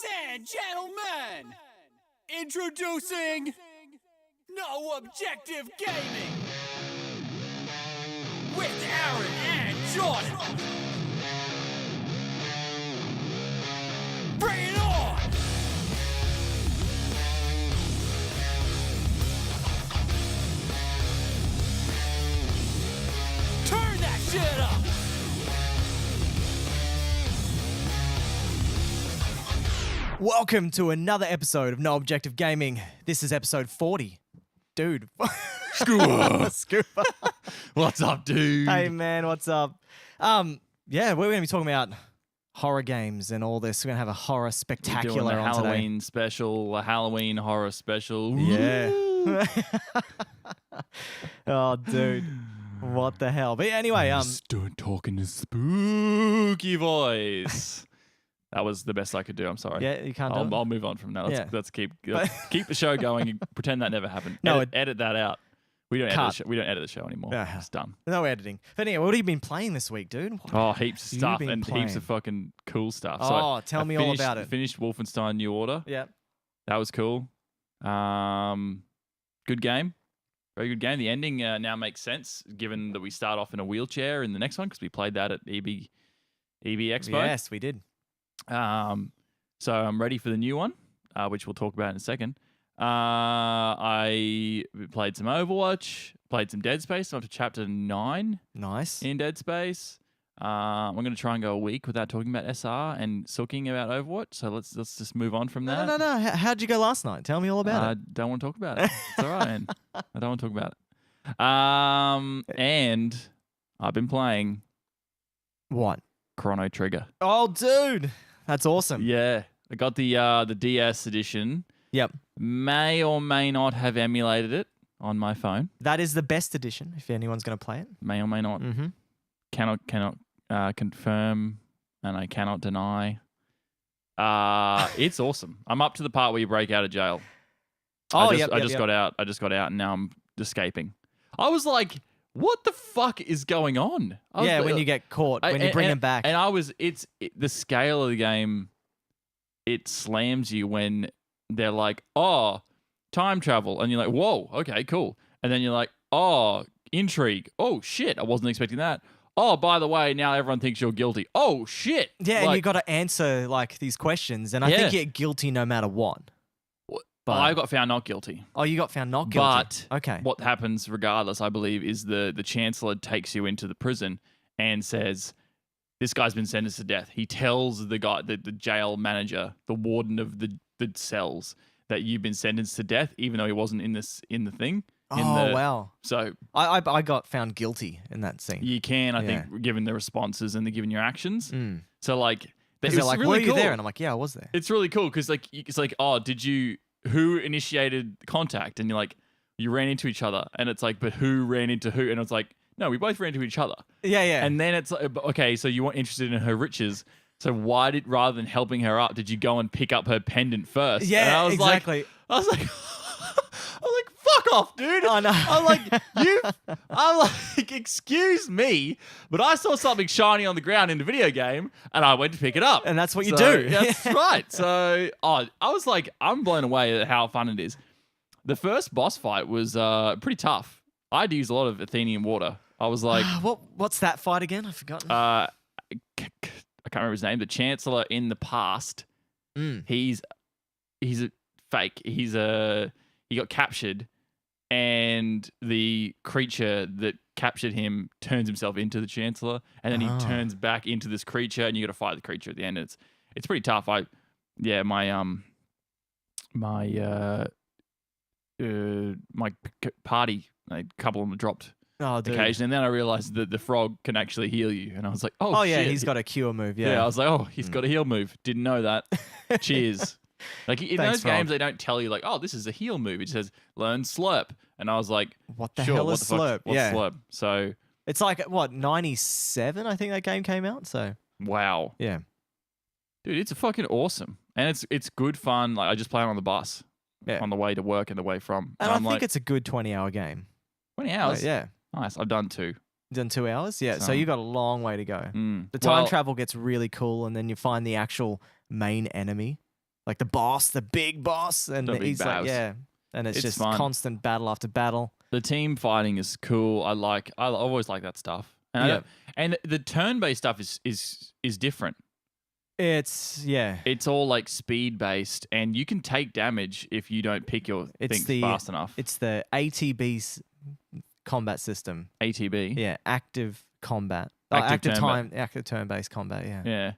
Ladies and gentlemen, introducing No Objective Gaming with Aaron and Jordan. Bring it on! Turn that shit up! Welcome to another episode of No Objective Gaming. This is episode 40. Dude. Scooper. Scooper. What's up, dude? Hey, man, what's up? Yeah, we're going to be talking about horror games and all this. We're going to have a horror We're spectacular doing a on Halloween special, a Halloween horror special. today. Woo! Yeah. Oh, dude. What the hell? But anyway, Start talking to spooky voice. That was the best I could do. I'm sorry. yeah, you can't do it. I'll move on from now. Yeah. Let's keep the show going and pretend that never happened. No, edit that out. We don't edit Cut. the show. We don't edit the show anymore. Yeah. It's done. No editing. But anyway, what have you been playing this week, dude? Oh, heaps of you stuff been and heaps playing? of fucking cool stuff. Oh, tell me all finished- about it. Finished Wolfenstein New Order. Yeah. That was cool. Good game. Very good game. The ending now makes sense, given that we start off in a wheelchair in the next one, because we played that at EB Expo. Yes, we did. So I'm ready for the new one, which we'll talk about in a second. I played some Overwatch, played some Dead Space. I'm up to chapter 9 Nice. in Dead Space. I'm going to try and go a week without talking about SR and sulking about Overwatch. So let's just move on from that. No. How'd you go last night? Tell me all about I it. don't want to talk about it. It's all right, man. I don't want to talk about it. And I've been playing What? Chrono Trigger. Oh, dude. That's awesome. Yeah, I got the DS edition. Yep. May or may not have emulated it on my phone. That is the best edition if anyone's going to play it. May or may not. Mm-hmm. Cannot confirm, and I cannot deny. It's awesome. I'm up to the part where you break out of jail. Oh, I just got out. I just got out, and now I'm escaping. I was like, "What the fuck is going on?" Yeah, when you get caught, when you bring them back. And the scale of the game, it slams you when they're like, "Oh, time travel," and you're like, "Whoa, okay, cool," and then you're like, "Oh, intrigue. Oh shit, I wasn't expecting that." Oh, by the way, now everyone thinks you're guilty. Oh shit. Yeah, and you got to answer like these questions, and I think you're guilty no matter what. But I got found not guilty. Oh, you got found not guilty. But Okay. what happens regardless, I believe, is the Chancellor takes you into the prison and says, this guy's been sentenced to death. He tells the guy, the jail manager, the warden of the cells, that you've been sentenced to death, even though he wasn't in the thing. Wow. So I got found guilty in that scene. you can, I think, given the responses and given your actions. Mm. So like, Because it's they're like, really were you cool. there? And I'm like, yeah, I was there. It's really cool because like it's like, oh, who initiated contact? And you're like, you ran into each other, and it's like, but who ran into who? And it's like, no, we both ran into each other. Yeah. And then it's like, okay, so you weren't interested in her riches. So why rather than helping her up, did you go and pick up her pendant first? And Yeah, I was exactly. I was like, fuck off, dude. Oh, no. I'm like, excuse me, but I saw something shiny on the ground in the video game, and I went to pick it up. And that's what you So, do. That's right. So, I was like, I'm blown away at how fun it is. The first boss fight was pretty tough. I had to use a lot of Athenian water. I was like, What's that fight again? I've forgotten. I can't remember his name. The Chancellor in the past. He's a fake. He got captured, and the creature that captured him turns himself into the Chancellor, and then he turns back into this creature, and you got to fight the creature at the end. It's pretty tough. My party, a couple of them dropped Oh, dude. occasionally, and then I realized that the frog can actually heal you, and I was like, Oh, yeah, shit. he's got a cure move. Yeah. Yeah, I was like, oh, he's got a heal move. Didn't know that. Cheers. Like in Thanks, those games, Frog. they don't tell you like, oh, this is a heal move. It says learn slurp, and I was like, What the sure, hell what is the fuck- slurp? What's Yeah. slurp? So It's like, what, 97, I think that game came out? So, wow, yeah. dude, it's fucking awesome, and it's good fun. Like I just play it on the bus, Yeah. on the way to work and the way from. And I I'm think like, it's a good 20-hour game. 20 hours. Yeah. Nice. I've done 2. Done 2 hours? Yeah. So So- you got a long way to go. Mm. The time Well, travel gets really cool, and then you find the actual main enemy. like the boss, the big boss, and The big he's like, boss. yeah, and it's just fun. constant battle after battle. The team fighting is cool. I always like that stuff. And I Yeah. don't- and the turn-based stuff is different. It's It's all like speed-based, and you can take damage if you don't pick your things fast enough. It's the ATB's combat system. ATB. Yeah, active combat. Active Active turn-based combat. Yeah. Yeah.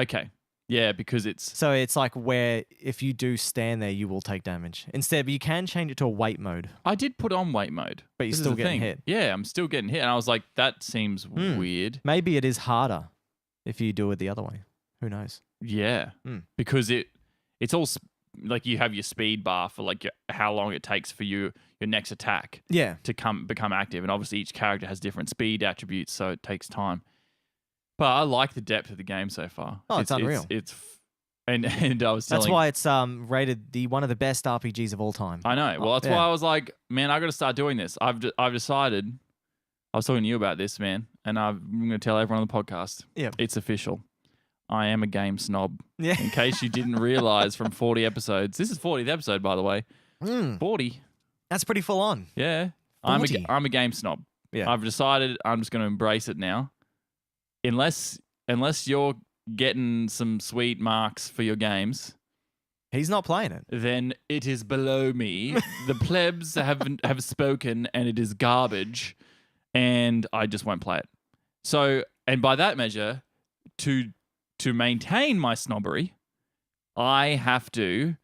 Okay. Yeah, because it's So it's like where if you do stand there, you will take damage. Instead, you can change it to a wait mode, I did put on wait mode, but you're This is still the getting thing. hit. Yeah, I'm still getting hit, and I was like, that seems weird. Maybe it is harder if you do it the other way. Who knows? Yeah, because it's all like you have your speed bar for like how long it takes for your next attack Yeah. to become active, and obviously each character has different speed attributes, so it takes time. But I like the depth of the game so far. Oh, it's unreal. And I was telling. That's why it's rated one of the best RPGs of all time. I know. Well, that's why I was like, man, I got to start doing this. I've decided. I was talking to you about this, man, and I'm going to tell everyone on the podcast. Yeah. It's official. I am a game snob. Yeah. In case you didn't realize from 40 episodes. This is 40th episode, by the way. 40. That's pretty full on. Yeah. 40. I'm a game snob. Yeah. I've decided I'm just going to embrace it now. Unless you're getting some sweet marks for your games, He's not playing it. then it is below me. The plebs have spoken, and it is garbage, and I just won't play it. So, and by that measure, to maintain my snobbery, I have to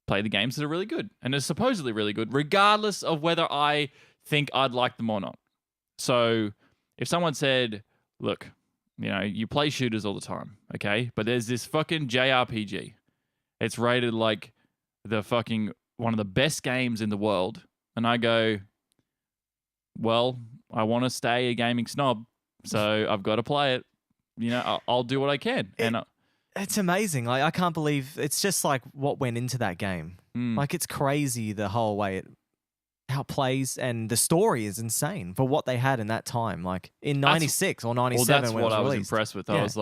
play the games that are really good and are supposedly really good, regardless of whether I think I'd like them or not. So, if someone said, "Look, you play shooters all the time, okay? But there's this fucking JRPG. It's rated like the fucking one of the best games in the world." And I go, well, I want to stay a gaming snob, so I've got to play it. I'll do what I can. It's amazing. Like I can't believe it's just like what went into that game. Like it's crazy the whole way how it plays, and the story is insane for what they had in that time. Like in 96 or 97 that's when what it was I was released. impressed with. Yeah. I was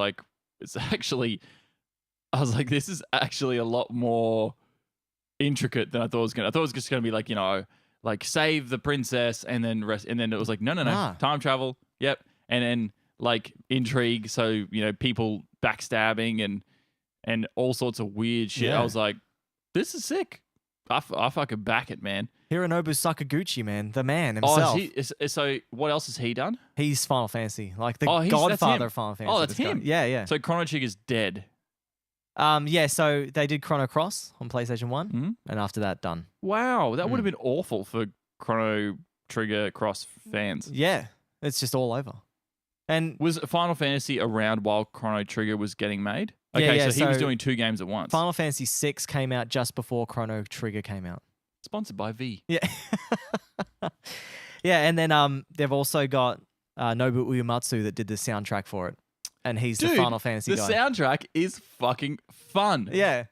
like, this is actually a lot more intricate than I thought it was going to. I thought it was just going to be like, like save the princess and then rest. And then it was like, no. Nah. Time travel. Yep. And then like intrigue. So, people backstabbing and all sorts of weird shit. Yeah. I was like, this is sick. I fucking back it, man. Hironobu Sakaguchi, man, the man himself. So what else has he done? He's Final Fantasy, like the that's godfather him. of Final Fantasy. Oh, that's this guy. him. Yeah. So Chrono Trigger's dead. Yeah, so they did Chrono Cross on PlayStation 1, and after that, done. Wow, that would have been awful for Chrono Trigger Cross fans. Yeah, it's just all over. And Was Final Fantasy around while Chrono Trigger was getting made? Yeah, Okay, yeah, so he was so doing two games at once. Final Fantasy 6 came out just before Chrono Trigger came out. Sponsored by V. Yeah. Yeah, and then they've also got Nobu Uematsu that did the soundtrack for it. And he's the Final Fantasy the guy. soundtrack is fucking fun. Yeah.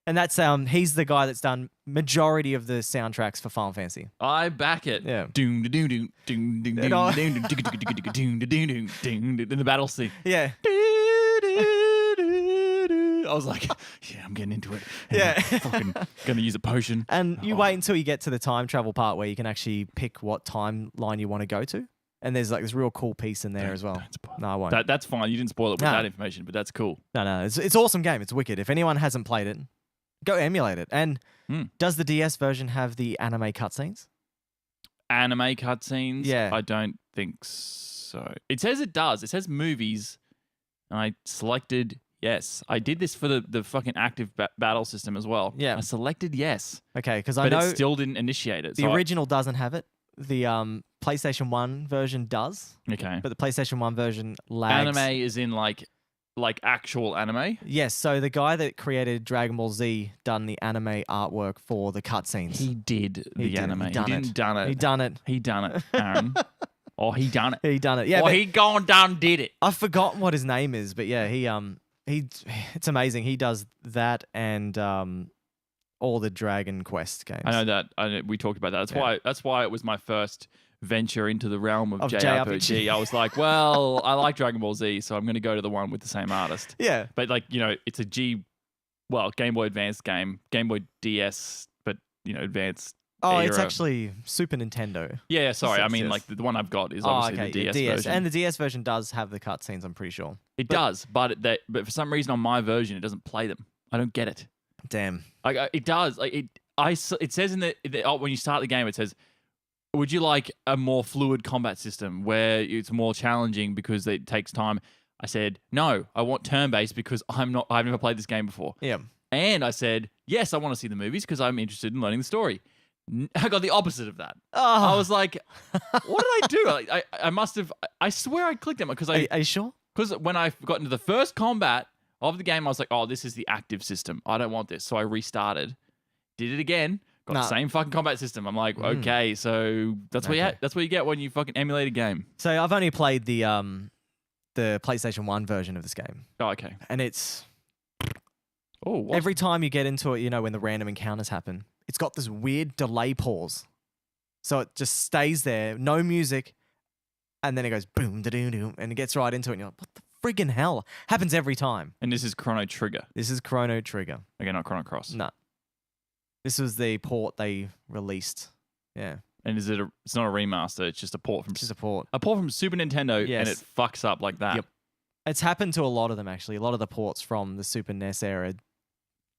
And that's he's the guy that's done majority of the soundtracks for Final Fantasy. I back it. Yeah. Doom doom doom doom doom doom all- doom doom doom doom in the battle scene. Yeah. I was like, yeah, I'm getting into it. Yeah. I'm fucking gonna use a potion. And you wait until you get to the time travel part where you can actually pick what timeline you want to go to. And there's like this real cool piece in there as well. Don't spoil No, I won't. That's fine. You didn't spoil it with No. that information, but that's cool. No. It's an awesome game. It's wicked. If anyone hasn't played it, go emulate it. And does the DS version have the anime cutscenes? Anime cutscenes? Yeah. I don't think so. It says it does. It says movies. And I selected yes. I did this for the fucking active battle system as well. Yeah. I selected yes. Okay, because I But know it still didn't initiate it. the so original doesn't have it. The PlayStation 1 version does, okay. but the PlayStation 1 version lags. Anime is in like actual anime? Yes, so the guy that created Dragon Ball Z done the anime artwork for the cutscenes. He did the did. anime. He done it. Didn't done it. He done it. He done it, Aaron. Or he done it. He done it. Yeah, Or but he gone down did it. I've forgotten what his name is, but yeah, he it's amazing. He does that and all the Dragon Quest games. I know that. We talked about that. That's why it was my first venture into the realm of JRPG. I was like, well, I like Dragon Ball Z, so I'm going to go to the one with the same artist. Yeah. But like, it's a well, Game Boy Advance game, Game Boy DS, but advanced. Oh, it's era. actually Super Nintendo. Yeah, sorry. I mean, Yes. like the one I've got is obviously the DS version. And the DS version does have the cutscenes, I'm pretty sure. It does, but for some reason on my version it doesn't play them. I don't get it. Damn. Like it does. Like it says in when you start the game, it says, "Would you like a more fluid combat system where it's more challenging because it takes time?" I said, "No, I want turn-based because I've never played this game before." Yeah. And I said, "Yes, I want to see the movies because I'm interested in learning the story." I got the opposite of that. Oh. I was like, "What did I do?" I must have. I swear I clicked it because Are you sure? Because when I got into the first combat of the game, I was like, "Oh, this is the active system. I don't want this." So I restarted, did it again, got the same fucking combat system. I'm like, okay, so that's what you get when you fucking emulate a game. So I've only played the PlayStation 1 version of this game. Oh, okay. And it's what? every time you get into it, when the random encounters happen, it's got this weird delay pause. So it just stays there, no music, and then it goes boom, da-doo-doo, and it gets right into it, and you're like, what the friggin' hell? Happens every time. And this is Chrono Trigger. This is Chrono Trigger. Okay, not Chrono Cross. No. This was the port they released. Yeah. And it's not a remaster, it's just a port from It's just a port. A port from Super Nintendo, and Yes. it fucks up like that. Yep. It's happened to a lot of them, actually. A lot of the ports from the Super NES era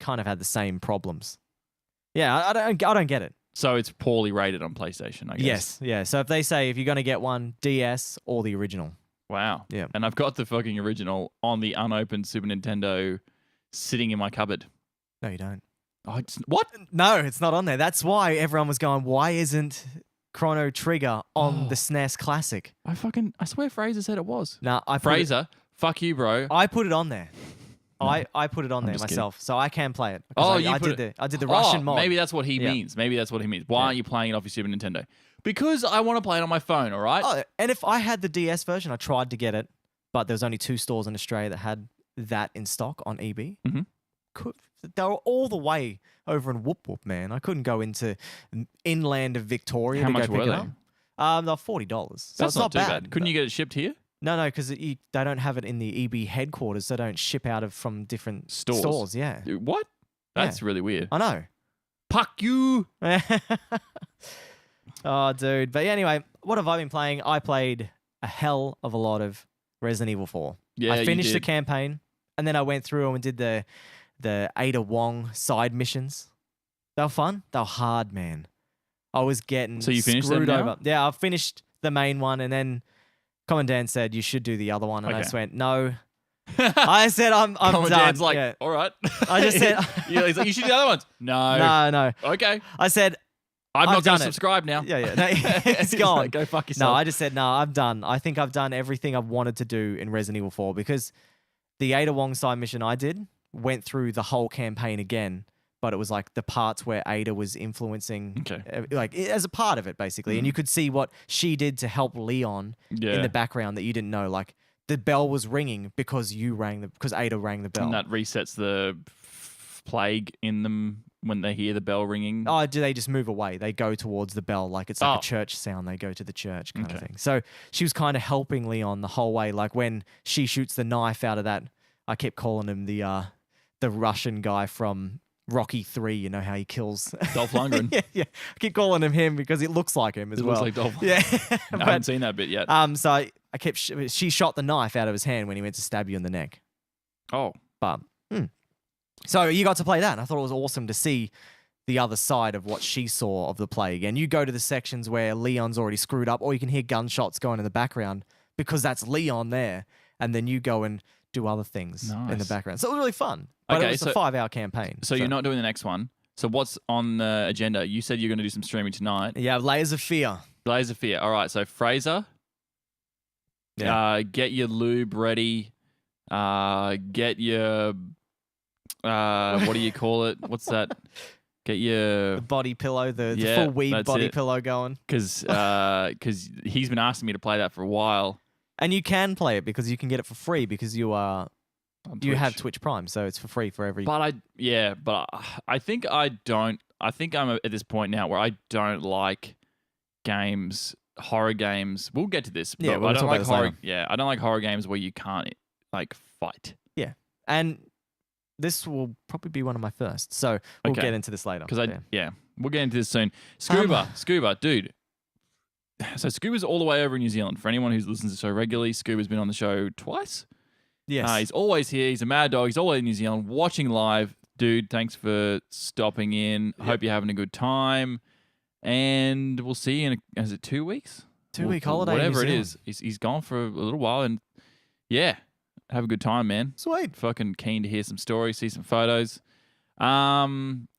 kind of had the same problems. Yeah, I don't get it. So it's poorly rated on PlayStation, I guess. Yes, yeah. So if they say if you're going to get one, DS or the original. Wow. Yeah. And I've got the fucking original on the unopened Super Nintendo sitting in my cupboard. No, you don't. What? No, it's not on there. That's why everyone was going, why isn't Chrono Trigger on the SNES Classic? I swear Fraser said it was. Nah, Fraser, fuck you, bro. I put it on there. No, I put it on there just myself, so I can play it. You I did the Russian mod. Maybe that's what he means. Maybe that's what he means. Why aren't you playing it off your Super Nintendo? Because I want to play it on my phone, all right? Oh, and if I had the DS version, I tried to get it, but there was only 2 stores in Australia that had that in stock on EB. Mm-hmm. They were all the way over in Whoop Whoop, man. I couldn't go into inland of Victoria How to much go pick were it they? up. They're $40. So That's it's not too bad. Couldn't you get it shipped here? No, because they don't have it in the EB headquarters. They don't ship out of from different stores. Yeah, What? That's really weird. I know. Fuck you. Oh, dude. But anyway, what have I been playing? I played a hell of a lot of Resident Evil 4. Yeah, I finished you the did. campaign, and then I went through and did the Ada Wong side missions. They were fun. They were hard, man. I was getting So you finished them screwed now? over. Yeah, I finished the main one, and then Commandant said you should do the other one, and I Okay. just went no. I said I'm done. Commandant's like, Yeah. all right. I just said He's like, you should do the other ones. No. no. Okay. I said I'm I've not going done to it. subscribe now. yeah. No, it's He's gone. like, go fuck yourself. No, I just said no. I'm done. I think I've done everything I've wanted to do in Resident Evil 4 because the Ada Wong side mission I did went through the whole campaign again, but it was like the parts where Ada was influencing, as a part of it basically, and you could see what she did to help Leon in the background that you didn't know, like. The bell was ringing because Ada rang the bell. And that resets the plague in them when they hear the bell ringing. Oh, do they just move away? They go towards the bell like it's like a church sound. They go to the church kind of thing. So she was kind of helping Leon the whole way. Like when she shoots the knife out of that, I kept calling him the Russian guy from Rocky 3. You know how he kills Dolph Lundgren. yeah. I keep calling him because it looks like him as well. Looks like Dolph. Yeah. I haven't seen that bit yet. So I kept. She shot the knife out of his hand when he went to stab you in the neck. Oh. But so you got to play that, and I thought it was awesome to see the other side of what she saw of the plague. And you go to the sections where Leon's already screwed up, or you can hear gunshots going in the background because that's Leon there, and then you go and do other things in the Nice. background. So it was really fun. But it was a 5-hour campaign. So you're not doing the next one. So what's on the agenda? You said you're going to do some streaming tonight. Yeah, Layers of Fear. Layers of Fear. All right. So Fraser, get your lube ready. Get your what do you call it? What's that? Get your The body pillow, the full weed that's body it. pillow going. because he's been asking me to play that for a while. And you can play it because you can get it for free because you have Twitch Prime, so it's for free for every. But I think I don't. I think I'm at this point now where I don't like horror games. We'll get to this. But Yeah, we'll I don't talk like about this horror. later. Yeah, I don't like horror games where you can't like fight. Yeah, and this will probably be one of my first. So we'll Okay. get into this later. Because we'll get into this soon. Scuba, dude. So Scuba's all the way over in New Zealand. For anyone who listens to the show regularly, Scuba's been on the show twice. Yes. He's always here. He's a mad dog. He's always in New Zealand watching live. Dude, thanks for stopping in. Yep. Hope you're having a good time. And we'll see you in, is it 2 weeks? 2-week holiday. Whatever in it New is. He's gone for a little while. And yeah, have a good time, man. Sweet. Fucking keen to hear some stories, see some photos. I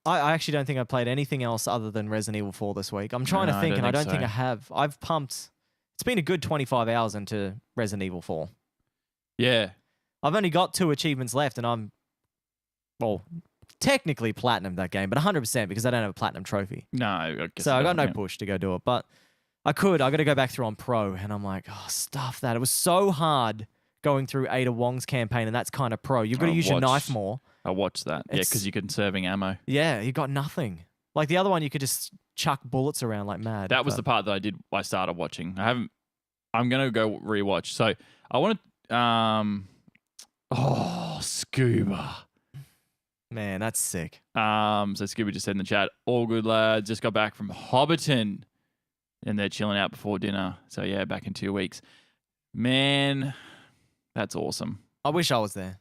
actually don't think I played anything else other than Resident Evil 4 this week. I'm trying to think, and I don't think I have. I've pumped. It's been a good 25 hours into Resident Evil 4. Yeah. I've only got 2 achievements left, and I'm, well, technically platinum that game, but 100% because I don't have a platinum trophy. No, I guess So I got no yeah. push to go do it, but I got to go back through on pro, and I'm like, oh, stuff that. It was so hard going through Ada Wong's campaign, and that's kind of pro. You've got to use your knife more. I watched that. Yeah, It's- because you're conserving ammo. Yeah, you got nothing. Like the other one, you could just chuck bullets around like mad. That was but- the part that I started watching. I'm going to go rewatch. So I want to, Scuba. Man, that's sick. So Scuba just said in the chat, all good lads, just got back from Hobbiton and they're chilling out before dinner. So yeah, back in 2 weeks. Man, that's awesome. I wish I was there.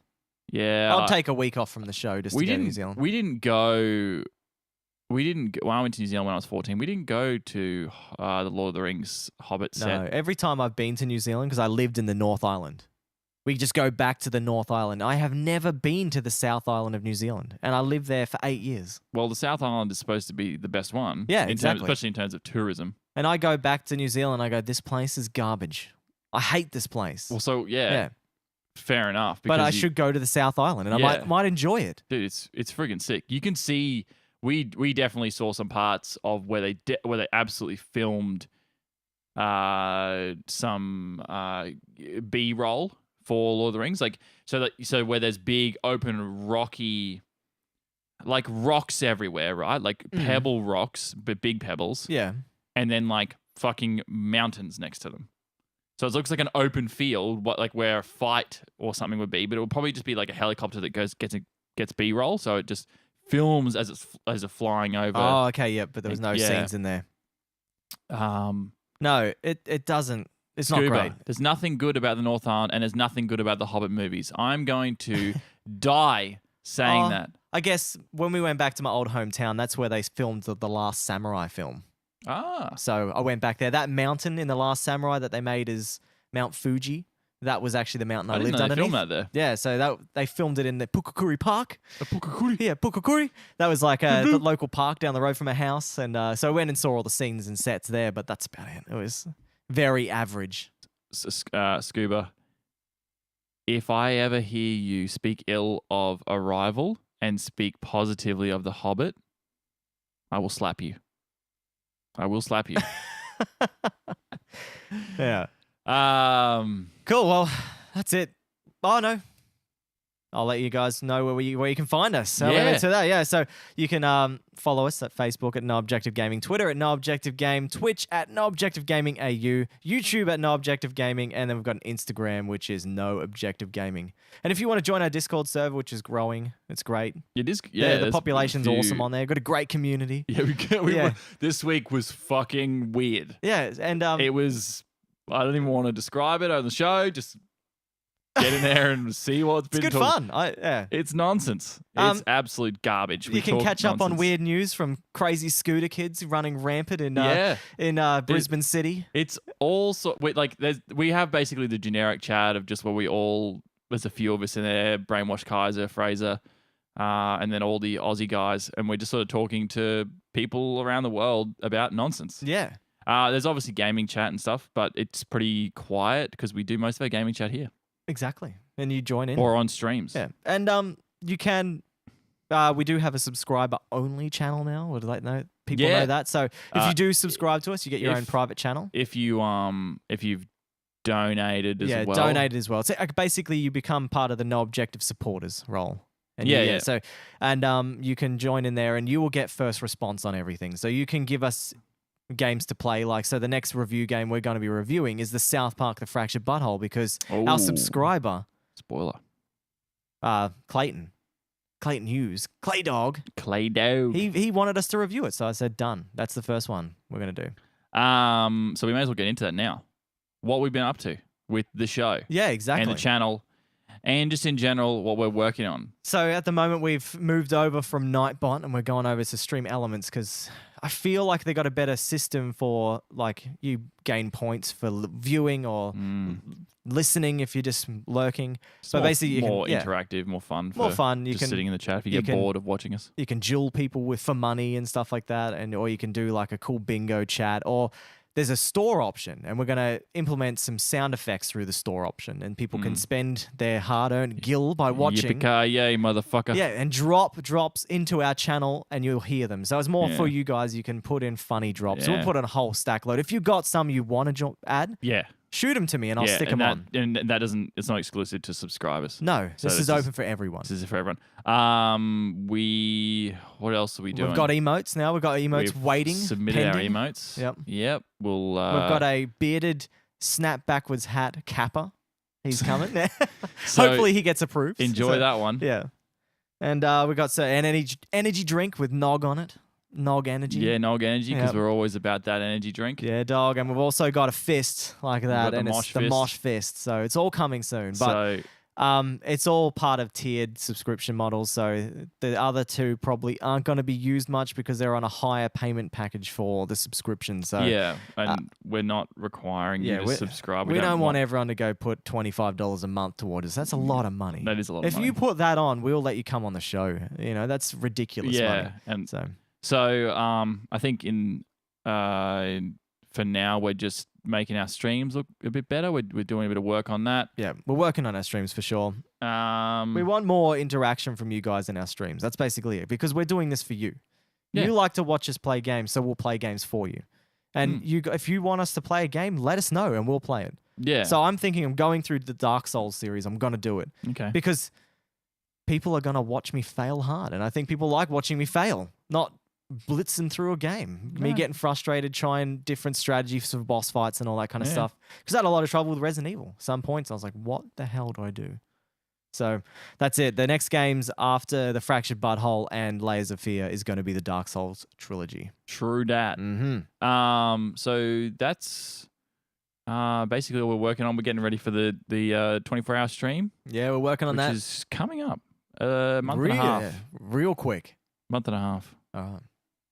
Yeah. I'll take a week off from the show just to go to New Zealand. We didn't go, when I went to New Zealand when I was 14, we didn't go to the Lord of the Rings Hobbit set. No, every time I've been to New Zealand, because I lived in the North Island, we just go back to the North Island. I have never been to the South Island of New Zealand, and I lived there for 8 years. Well, the South Island is supposed to be the best one. Yeah, in exactly. Terms, especially in terms of tourism. And I go back to New Zealand, I go, this place is garbage. I hate this place. Well, so yeah. Fair enough. But I should go to the South Island, and I might enjoy it. Dude, it's friggin' sick. You can see we definitely saw some parts of where they absolutely filmed some B-roll for Lord of the Rings, like so where there's big open rocky, like rocks everywhere, right? Like pebble rocks, but big pebbles. Yeah. And then like fucking mountains next to them. So it looks like an open field, like where a fight or something would be, but it would probably just be like a helicopter that gets B-roll, so it just films as it's flying over. Oh, okay, yeah, but there was no scenes in there. No, it doesn't. It's Scuba, not great. There's nothing good about the North Island, and there's nothing good about the Hobbit movies. I'm going to die saying that. I guess when we went back to my old hometown, that's where they filmed the Last Samurai film. Ah. So I went back there. That mountain in The Last Samurai that they made is Mount Fuji. That was actually the mountain I didn't lived know underneath. They filmed that there. Yeah, so they filmed it in the Pukakuri Park. Pukakuri? Yeah, Pukakuri. That was like the local park down the road from my house. And so I went and saw all the scenes and sets there, but that's about it. It was very average. Scuba, if I ever hear you speak ill of Arrival and speak positively of The Hobbit, I will slap you. I will slap you. Yeah. Cool. Well, that's it. Oh no, I'll let you guys know where you can find us. So we're into that. Yeah. So you can follow us at Facebook at No Objective Gaming, Twitter at No Objective Game, Twitch at No Objective Gaming AU, YouTube at No Objective Gaming, and then we've got an Instagram which is No Objective Gaming. And if you want to join our Discord server, which is growing, it's great. It is. Yeah. The population's awesome on there. Got a great community. Yeah. This week was fucking weird. Yeah, and it was. I don't even want to describe it on the show. Just get in there and see what's been. It's good fun. It's nonsense. It's absolute garbage. You can catch up on weird news from crazy scooter kids running rampant in Brisbane City. It's also we have basically the generic chat of just where we all. There's a few of us in there: Brainwash Kaiser, Fraser, and then all the Aussie guys, and we're just sort of talking to people around the world about nonsense. Yeah. There's obviously gaming chat and stuff, but it's pretty quiet because we do most of our gaming chat here. Exactly. And you join in. Or on streams. Yeah. And you can, we do have a subscriber only channel now. Would like know people know that. So if you do subscribe to us, you get your own private channel. If you've donated as well. Yeah, donated as well. So basically you become part of the No Objective supporters role. And So, and you can join in there and you will get first response on everything. So you can give us games to play. So the next review game we're going to be reviewing is the South Park: The Fractured Butthole, because our subscriber, spoiler, Clayton, Clayton Hughes, Clay Dog. Clay Dog. He wanted us to review it, so I said done. That's the first one we're gonna do. So we may as well get into that now. What we've been up to with the show. Yeah, exactly. And the channel, and just in general, what we're working on. So at the moment, we've moved over from Nightbot and we're going over to Stream Elements because I feel like they got a better system for like you gain points for viewing or listening if you're just lurking. So basically, you more can, interactive, more fun. More fun. You just can sitting in the chat if you get bored of watching us. You can duel people for money and stuff like that, or you can do like a cool bingo chat, or there's a store option, and we're going to implement some sound effects through the store option, and people can spend their hard-earned gil by watching. Yippee-ki-yay, motherfucker. Yeah, and drops into our channel, and you'll hear them. So it's more for you guys. You can put in funny drops. Yeah. We'll put in a whole stack load. If you got some you want to add, shoot them to me, and I'll stick them on. And that doesn't. It's not exclusive to subscribers. No, So this is open for everyone. This is for everyone. What else are we doing? We've got emotes now. We've got emotes waiting. Submitted pending. our emotes. Yep. We'll. We've got a bearded snap backwards hat capper. He's coming. So Hopefully he gets approved. Enjoy that one. Yeah. And we got an energy drink with Nog on it. Nog energy. Yeah, Nog energy, because we're always about that energy drink. Yeah, dog. And we've also got a fist like that, and it's the Mosh Fist. So it's all coming soon. But it's all part of tiered subscription models. So the other two probably aren't going to be used much because they're on a higher payment package for the subscription. So yeah, and we're not requiring you to subscribe. We don't want everyone to go put $25 a month towards us. That's a lot of money. That is a lot of money. If you put that on, we'll let you come on the show. You know, that's ridiculous money. And so I think for now we're just making our streams look a bit better. We're doing a bit of work on that. Yeah, we're working on our streams for sure. We want more interaction from you guys in our streams. That's basically it, because we're doing this for you. Yeah. You like to watch us play games, so we'll play games for you. And if you want us to play a game, let us know and we'll play it. Yeah. So I'm thinking I'm going through the Dark Souls series. I'm going to do it. Okay. Because people are going to watch me fail hard. And I think people like watching me fail, not blitzing through a game. Me getting frustrated, trying different strategies for boss fights and all that kind of stuff. Because I had a lot of trouble with Resident Evil. Some points I was like, what the hell do I do? So that's it. The next games after the Fractured Butthole and Layers of Fear is going to be the Dark Souls trilogy. True dat. So that's basically what we're working on. We're getting ready for the 24-hour stream. Yeah, we're working on that. Which is coming up. Month and a half. Real quick. Month and a half.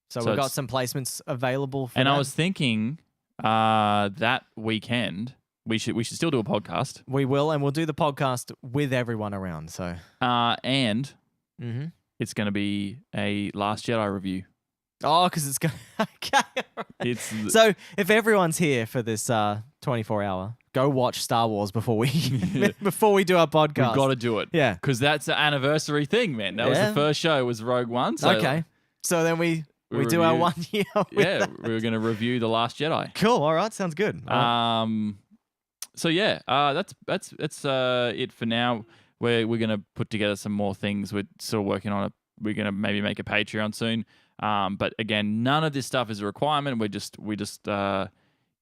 So we've got some placements available for And that. I was thinking that weekend we should still do a podcast. We will, and we'll do the podcast with everyone around. So and it's going to be a Last Jedi review. Oh, because it's going. Okay. So if everyone's here for this 24-hour, go watch Star Wars before we before we do our podcast. We've got to do it. Yeah, because that's the anniversary thing, man. That was the first show. Was Rogue One. So okay. So then we do our 1 year. Yeah, we were going to review The Last Jedi. Cool. All right. Sounds good. So yeah, that's it for now. We're going to put together some more things. We're still working on it. We're going to maybe make a Patreon soon. But again, none of this stuff is a requirement. We're just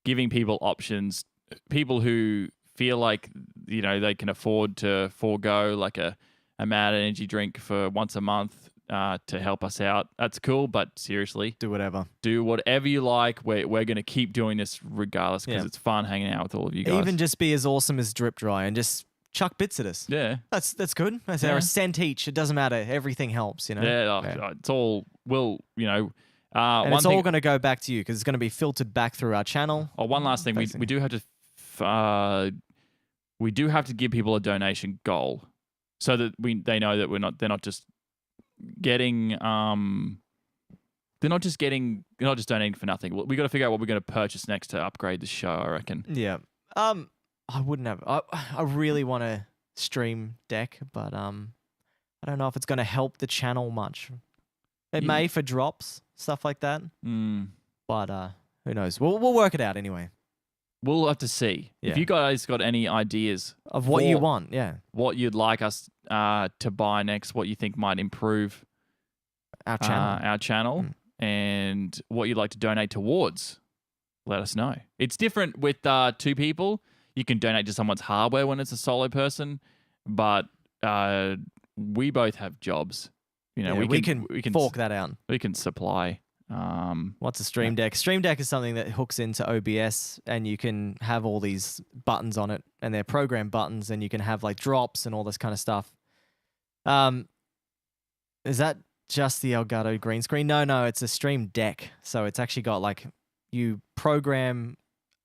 giving people options. People who feel like they can afford to forego like a Mad Energy drink for once a month. To help us out. That's cool, but seriously, do whatever you like. We're going to keep doing this regardless because it's fun hanging out with all of you guys. Even just be as awesome as Drip Dry and just chuck bits at us. Yeah, that's good. They're a cent each. It doesn't matter. Everything helps. Yeah, it's all and it's all going to go back to you because it's going to be filtered back through our channel. Oh, one last thing, we do have to give people a donation goal so that they know that they're not just donating for nothing. We got to figure out what we're going to purchase next to upgrade the show, I reckon. Yeah. I wouldn't have. I really want a stream deck, but I don't know if it's going to help the channel much. It may for drops, stuff like that. But who knows? We'll work it out anyway. We'll have to see. Yeah. If you guys got any ideas of what you want, what you'd like us to buy next, what you think might improve our channel, and what you'd like to donate towards, let us know. It's different with 2 people. You can donate to someone's hardware when it's a solo person, but we both have jobs. You know, Yeah, we can fork that out. We can supply. What's a Stream Deck? Stream Deck is something that hooks into OBS, and you can have all these buttons on it, and they're program buttons, and you can have like drops and all this kind of stuff. Is that just the Elgato green screen? No, it's a Stream Deck. So it's actually got like you program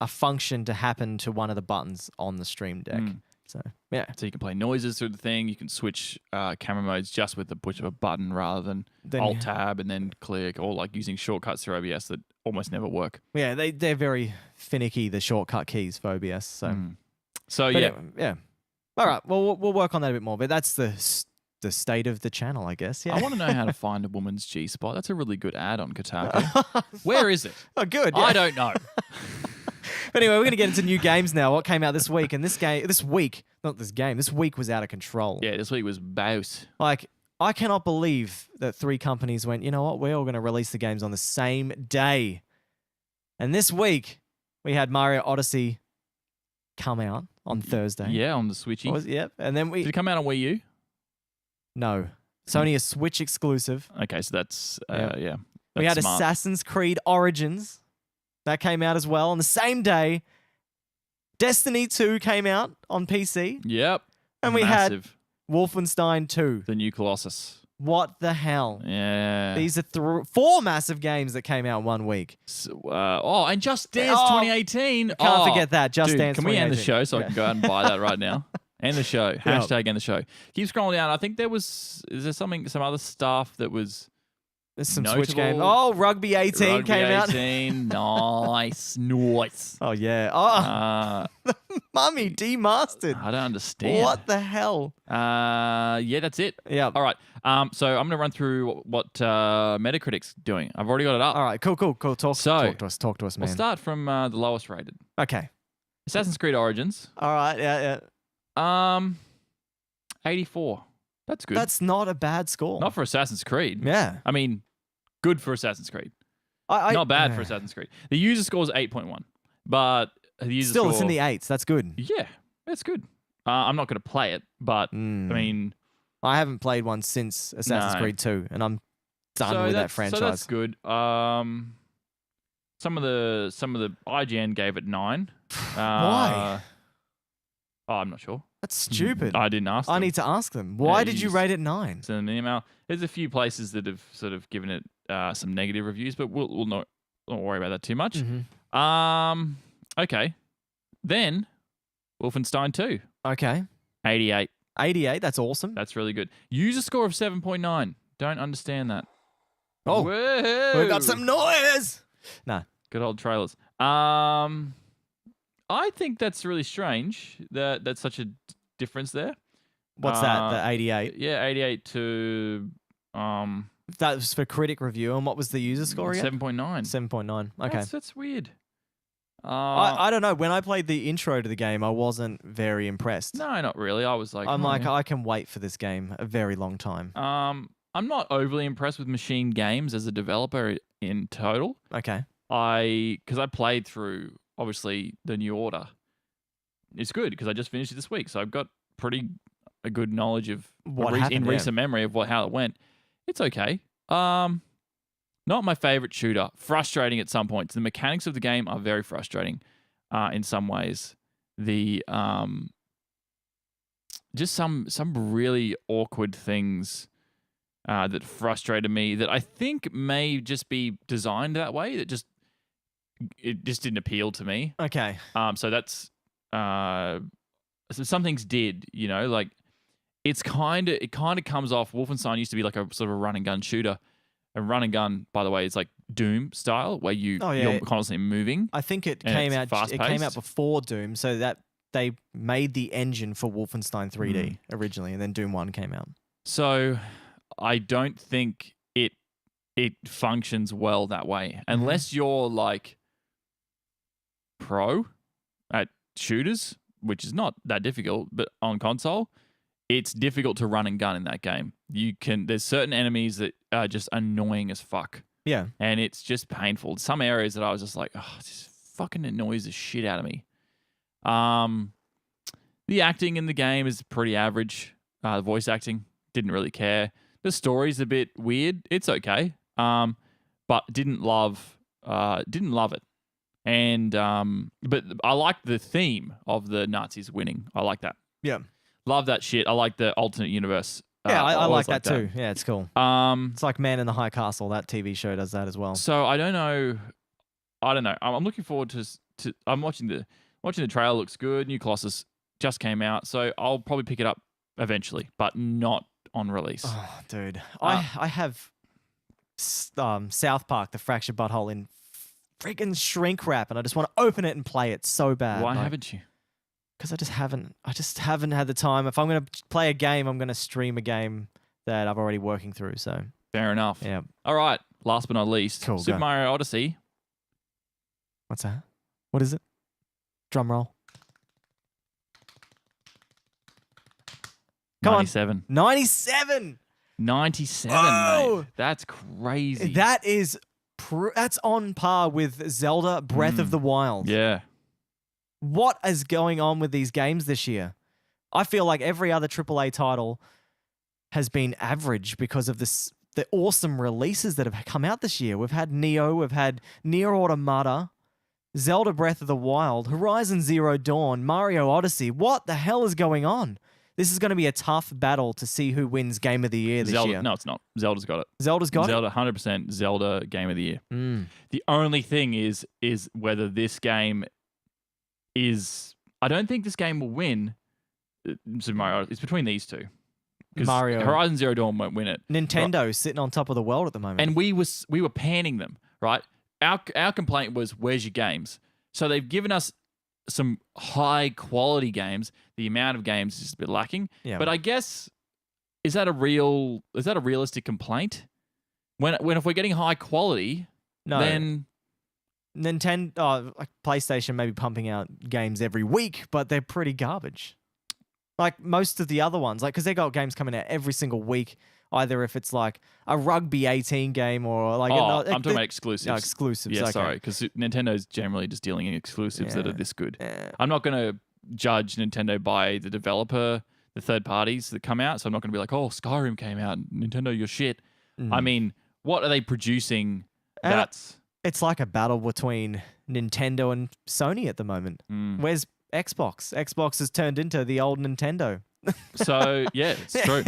a function to happen to one of the buttons on the Stream Deck. So yeah. So you can play noises through the thing. You can switch camera modes just with the push of a button rather than Alt Tab and then click, or like using shortcuts through OBS that almost never work. Yeah, they're very finicky, the shortcut keys for OBS. So yeah. All right, well we'll work on that a bit more. But that's the state of the channel, I guess. Yeah. I want to know how to find a woman's G-spot. That's a really good ad on Kotaku. Where is it? Oh, good. Yeah. I don't know. But anyway, we're going to get into new games now. What came out this week? And this week was out of control. Yeah, this week was bouse. Like, I cannot believe that 3 companies went, you know what, we're all going to release the games on the same day. And this week, we had Mario Odyssey come out on Thursday. Yeah, on the Switchy. Yep. And then Did it come out on Wii U? No. It's only a Switch exclusive. Okay, so that's, yeah. We had smart. Assassin's Creed Origins. That came out as well on the same day. Destiny 2 came out on PC. Yep. And we had Wolfenstein 2. The New Colossus. What the hell? Yeah. These are 4 massive games that came out in 1 week. So, and Just Dance 2018. Can't forget that. Just Dance 2018. Can we end the show so I can go out and buy that right now? End the show. Hashtag end the show. Keep scrolling down. I think is there some other stuff that was... There's some notable. Switch game. Oh, Rugby 18 came out. Rugby 18, nice. Oh, yeah. Oh, Mummy demastered. I don't understand. What the hell? Yeah, that's it. Yeah. All right. So I'm going to run through what Metacritic's doing. I've already got it up. All right, cool. Talk to us, man. We'll start from the lowest rated. Okay. Assassin's Creed Origins. All right, yeah. 84. That's good. That's not a bad score. Not for Assassin's Creed. Yeah. I mean, good for Assassin's Creed. Not bad for Assassin's Creed. The user score is 8.1, but the user still score, it's in the 8s. That's good. Yeah, that's good. I'm not going to play it, but I mean, I haven't played one since Assassin's Creed 2, and I'm done with that franchise. So that's good. Some of the IGN gave it 9. Why? I'm not sure. That's stupid. I didn't ask them. I need to ask them. Why did you rate it 9? Send an email. There's a few places that have sort of given it some negative reviews, but we'll not worry about that too much. Mm-hmm. Okay. Then Wolfenstein 2. Okay. 88. 88. That's awesome. That's really good. User score of 7.9. Don't understand that. Oh, whoa. we got some noise. Nah. Good old trailers. I think that's really strange that that's such a difference there. What's that? The 88? Yeah, 88 to... that was for critic review. And what was the user score again? 7.9. 7.9. Okay. That's weird. I don't know. When I played the intro to the game, I wasn't very impressed. No, not really. I was like... I can wait for this game a very long time. I'm not overly impressed with Machine Games as a developer in total. Okay. Because I played through... Obviously, the New Order. It's good because I just finished it this week, so I've got a good knowledge of recent memory of how it went. It's okay. Not my favorite shooter. Frustrating at some points. The mechanics of the game are very frustrating in some ways. The just some really awkward things that frustrated me that I think may just be designed that way. It just didn't appeal to me. Okay. So that's so some things did, like it kind of comes off. Wolfenstein used to be like a sort of a run and gun shooter. And run and gun, by the way, is like Doom style, where you're constantly moving. I think it came out. It came out before Doom, so that they made the engine for Wolfenstein 3D originally, and then Doom 1 came out. So I don't think it functions well that way, unless you're like pro at shooters, which is not that difficult, but on console, it's difficult to run and gun in that game. There's certain enemies that are just annoying as fuck. Yeah. And it's just painful. Some areas that I was just like, oh, this fucking annoys the shit out of me. The acting in the game is pretty average. The voice acting, Didn't really care. The story's a bit weird. It's okay. But didn't love it. And but I like the theme of the Nazis winning. I like that. Yeah. Love that shit. I like the alternate universe. Yeah, I always like that too. Yeah, it's cool. It's like Man in the High Castle. That TV show does that as well. So I don't know. I'm looking forward to. I'm watching the trailer. Looks good. New Colossus just came out, so I'll probably pick it up eventually, but not on release. Oh, dude, I have South Park: The Fractured Butthole in freaking shrink wrap, and I just want to open it and play it so bad. Why haven't you? Because I just haven't had the time. If I'm going to play a game, I'm going to stream a game that I've already working through. So Fair enough. yeah. All right. Last but not least, Cool, Super go. Mario Odyssey. What's that? What is it? Drum roll. Come 97. on. 97. 97, Whoa! mate. That's crazy. That is that's on par with Zelda Breath of the Wild. Yeah. What is going on with these games this year? I feel like every other AAA title has been average because of the awesome releases that have come out this year. We've had Neo, we've had Nier Automata, Zelda Breath of the Wild, Horizon Zero Dawn, Mario Odyssey. What the hell is going on? This is going to be a tough battle to see who wins Game of the Year this Zelda, year. No, it's not. Zelda's got it. Zelda's got Zelda, 100% Zelda Game of the Year. The only thing is whether this game is... I don't think this game will win Super Mario. It's between these two. 'Cause Mario. Horizon Zero Dawn won't win it. Nintendo's sitting on top of the world at the moment. And we were panning them, right? Our complaint was, where's your games? So they've given us some high quality games. The amount of games is just a bit lacking. Yeah. But I guess is that a realistic complaint? When if we're getting high quality, no. then Nintendo, like PlayStation may be pumping out games every week, but they're pretty garbage. Like most of the other ones, like because they got games coming out every single week. Either if it's like a Rugby 18 game or like I'm talking about exclusives. No, exclusives. Yeah, okay. sorry, because Nintendo's generally just dealing in exclusives that are this good. Yeah. I'm not going to judge Nintendo by the developer, the third parties that come out. So I'm not going to be like, oh, Skyrim came out, Nintendo, you're shit. I mean, what are they producing? It's like a battle between Nintendo and Sony at the moment. Where's Xbox? Xbox has turned into the old Nintendo. So yeah, it's true.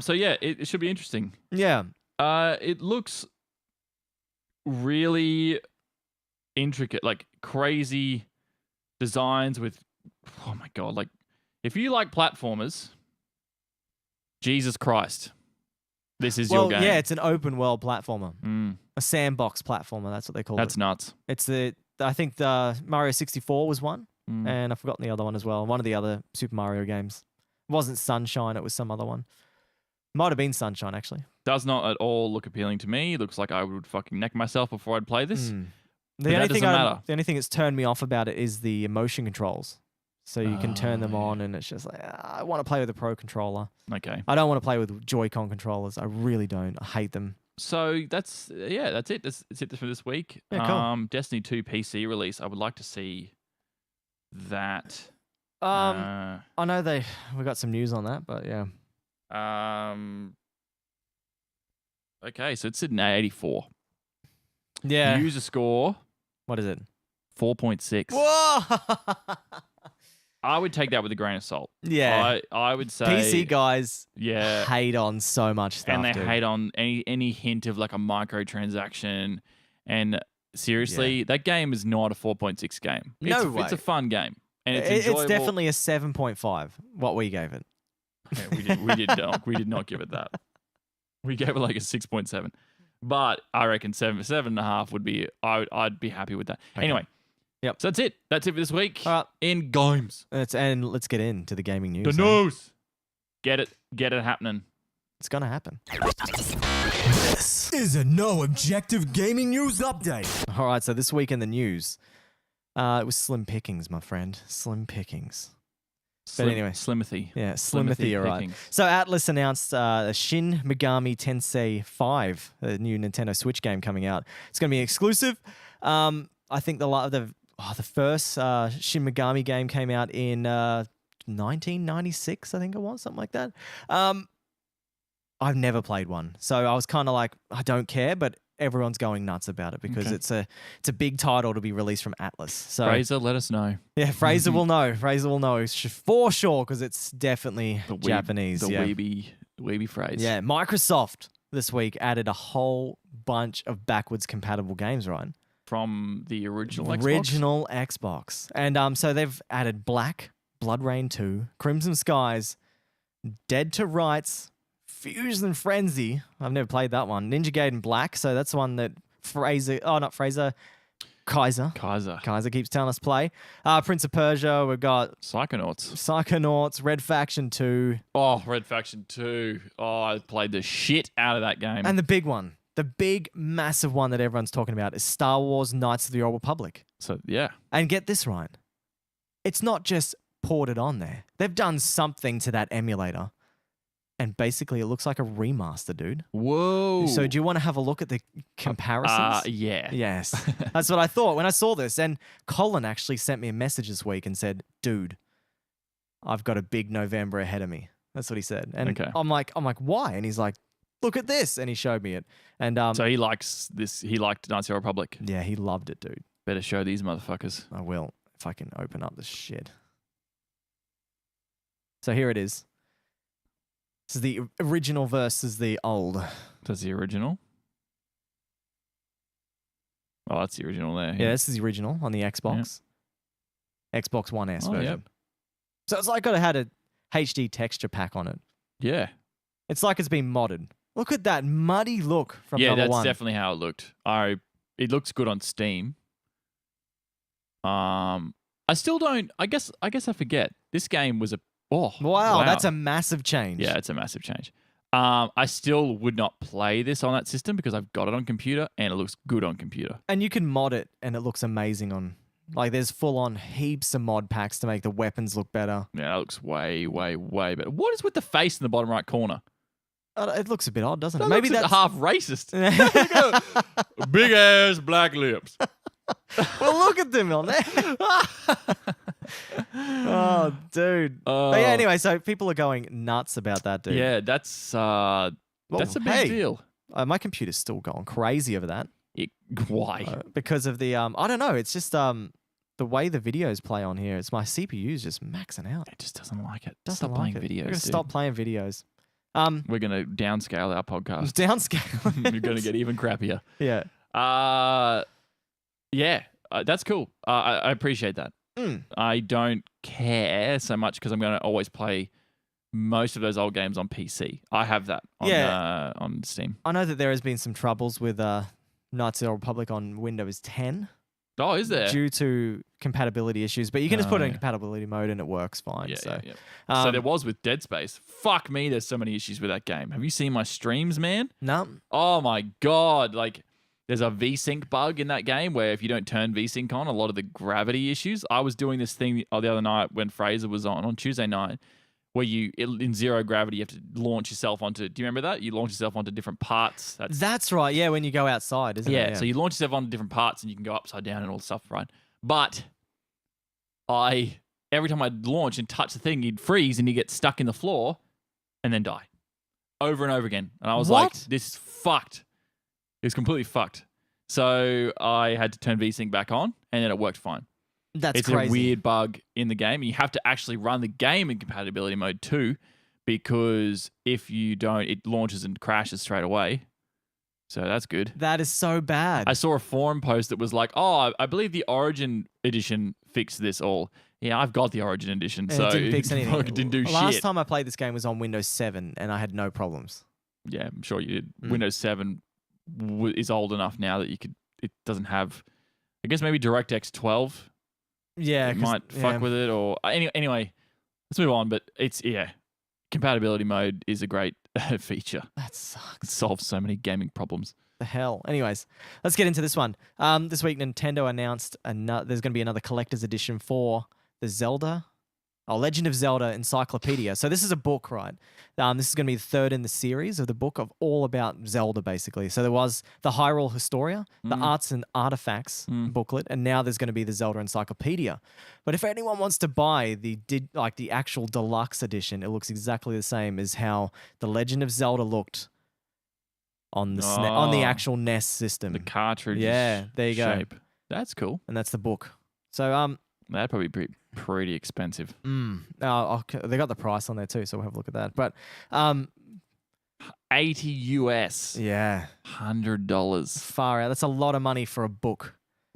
So yeah, it should be interesting. Yeah. It looks really intricate, like crazy designs with, oh my God, like if you like platformers, Jesus Christ, this is your game. Yeah, it's an open world platformer. A sandbox platformer, that's what they call it. That's nuts. It's I think the Mario 64 was one, and I've forgotten the other one as well. One of the other Super Mario games. It wasn't Sunshine, it was some other one. Might have been Sunshine, actually. Does not at all look appealing to me. It looks like I would fucking neck myself before I'd play this. The only thing that's turned me off about it is the motion controls. So you can turn them on, and it's just like, I want to play with a Pro controller. Okay. I don't want to play with Joy-Con controllers. I really don't. I hate them. So that's it. That's it for this week. Yeah, cool. Destiny 2 PC release. I would like to see that. I know we got some news on that, but yeah. Okay, so it's sitting at 84. Yeah. User score. What is it? 4.6. Whoa! I would take that with a grain of salt. Yeah. I would say PC guys yeah, hate on so much stuff. and they dude. hate on any hint of like a microtransaction. And seriously, that game is not a 4.6 game. No way. It's a fun game. And it's enjoyable. It's definitely a 7.5, what we gave it. Yeah, we did not give it that. We gave it like a 6.7. But I reckon 7.5 would be I'd be happy with that. Okay. Anyway. Yep. So that's it. That's it for this week. All right. In games. And let's get into the gaming news. The news. Get it happening. It's gonna happen. This is a No Objective Gaming News Update. All right, so this week in the news, it was slim pickings, my friend. Slim pickings. But anyway. Slimothy. Yeah, Slimothy, all right. pickings. So Atlas announced a Shin Megami Tensei 5, a new Nintendo Switch game coming out. It's going to be exclusive. I think the first Shin Megami game came out in 1996, I think it was, something like that. I've never played one. So I was kind of like, I don't care, but everyone's going nuts about it because Okay. it's a big title to be released from Atlas. So Fraser, let us know. yeah, Fraser will know. Fraser will know for sure because it's definitely Japanese. The yeah. weeby phrase. Yeah, Microsoft this week added a whole bunch of backwards compatible games, right? From the original Xbox? Original Xbox. And so they've added Black, Blood Rain 2, Crimson Skies, Dead to Rights, Fusion Frenzy. I've never played that one. Ninja Gaiden Black. So that's the one that Kaiser keeps telling us to play. Prince of Persia. We've got Psychonauts, Red Faction 2. Oh, Red Faction 2. Oh, I played the shit out of that game. And the big one, the big, massive one that everyone's talking about is Star Wars Knights of the Old Republic. So, yeah. And get this right. It's not just ported on there. They've done something to that emulator. And basically, it looks like a remaster, dude. Whoa. So do you want to have a look at the comparisons? Yeah. Yes. That's what I thought when I saw this. And Colin actually sent me a message this week and said, dude, I've got a big November ahead of me. That's what he said. And Okay. I'm like, why? And he's like, look at this. And he showed me it. And So he likes this. He liked Knights of the Republic. yeah, he loved it, dude. Better show these motherfuckers. I will, if I can open up this shit. So here it is. This is the original versus the old. That's the original. Oh, that's the original there. Yeah, this is the original on the Xbox. Xbox One S version. Yep. So it's like it had a HD texture pack on it. Yeah. It's like it's been modded. Look at that muddy look from Yeah, number that's one. definitely how it looked. It looks good on Steam. I still don't. I guess I forget. This game was a. Oh, wow, that's a massive change. Yeah, it's a massive change. I still would not play this on that system because I've got it on computer and it looks good on computer. And you can mod it and it looks amazing on. Like there's full on heaps of mod packs to make the weapons look better. Yeah, that looks way, way, way better. What is with the face in the bottom right corner? It looks a bit odd, doesn't it? That Maybe looks that's half racist. Big ass black lips. Well, look at them on there. Oh, dude. But yeah, anyway, so people are going nuts about that, dude. Yeah, that's a big deal. My computer's still going crazy over that. Why? Because of the I don't know. It's just the way the videos play on here. It's my CPU's just maxing out. It just doesn't like it. Doesn't Stop like playing it. videos. We're gonna stop playing videos. We're gonna downscale our podcast. Downscale. You're gonna get even crappier. Yeah. Yeah. That's cool. I appreciate that. I don't care so much because I'm going to always play most of those old games on PC. I have that on Steam. I know that there has been some troubles with Knights of the Old Republic on Windows 10. Oh, is there? Due to compatibility issues, but you can just put it in compatibility mode and it works fine. Yeah. So there was with Dead Space. Fuck me, there's so many issues with that game. Have you seen my streams, man? No. Oh my God. Like, there's a VSync bug in that game where if you don't turn VSync on, a lot of the gravity issues. I was doing this thing the other night when Fraser was on Tuesday night, where in zero gravity, you have to launch yourself onto. Do you remember that? You launch yourself onto different parts. That's right. Yeah, when you go outside, isn't it? Yeah. So you launch yourself onto different parts and you can go upside down and all the stuff, right? But every time I'd launch and touch the thing, you'd freeze and you get stuck in the floor and then die over and over again. And I was like, this is fucked. It was completely fucked. So I had to turn VSync back on and then it worked fine. It's crazy. A weird bug in the game. You have to actually run the game in compatibility mode too, because if you don't, it launches and crashes straight away. So that's good. That is so bad. I saw a forum post that was like, oh, I believe the Origin edition fixed this all. Yeah, I've got the Origin edition, so it didn't fix anything. It didn't do shit. Last time I played this game was on Windows 7 and I had no problems. Yeah, I'm sure you did. Windows 7 is old enough now that it doesn't have, I guess maybe DirectX 12. Yeah, it might fuck with it, or anyway. Let's move on. But compatibility mode is a great feature. That sucks. It solves so many gaming problems. The hell. Anyways, let's get into this one. This week Nintendo announced there's going to be another collector's edition for the Zelda Legend of Zelda Encyclopedia. So this is a book, right? This is going to be the third in the series of the book of all about Zelda, basically. So there was the Hyrule Historia, the Arts and Artifacts booklet, and now there's going to be the Zelda Encyclopedia. But if anyone wants to buy the actual deluxe edition, it looks exactly the same as how the Legend of Zelda looked on the on the actual NES system. The cartridge. Yeah, there you go. Shape. That's cool. And that's the book. So that'd probably be pretty expensive. they got the price on there too, so we'll have a look at that. But $80 US. Yeah. $100. Far out. That's a lot of money for a book.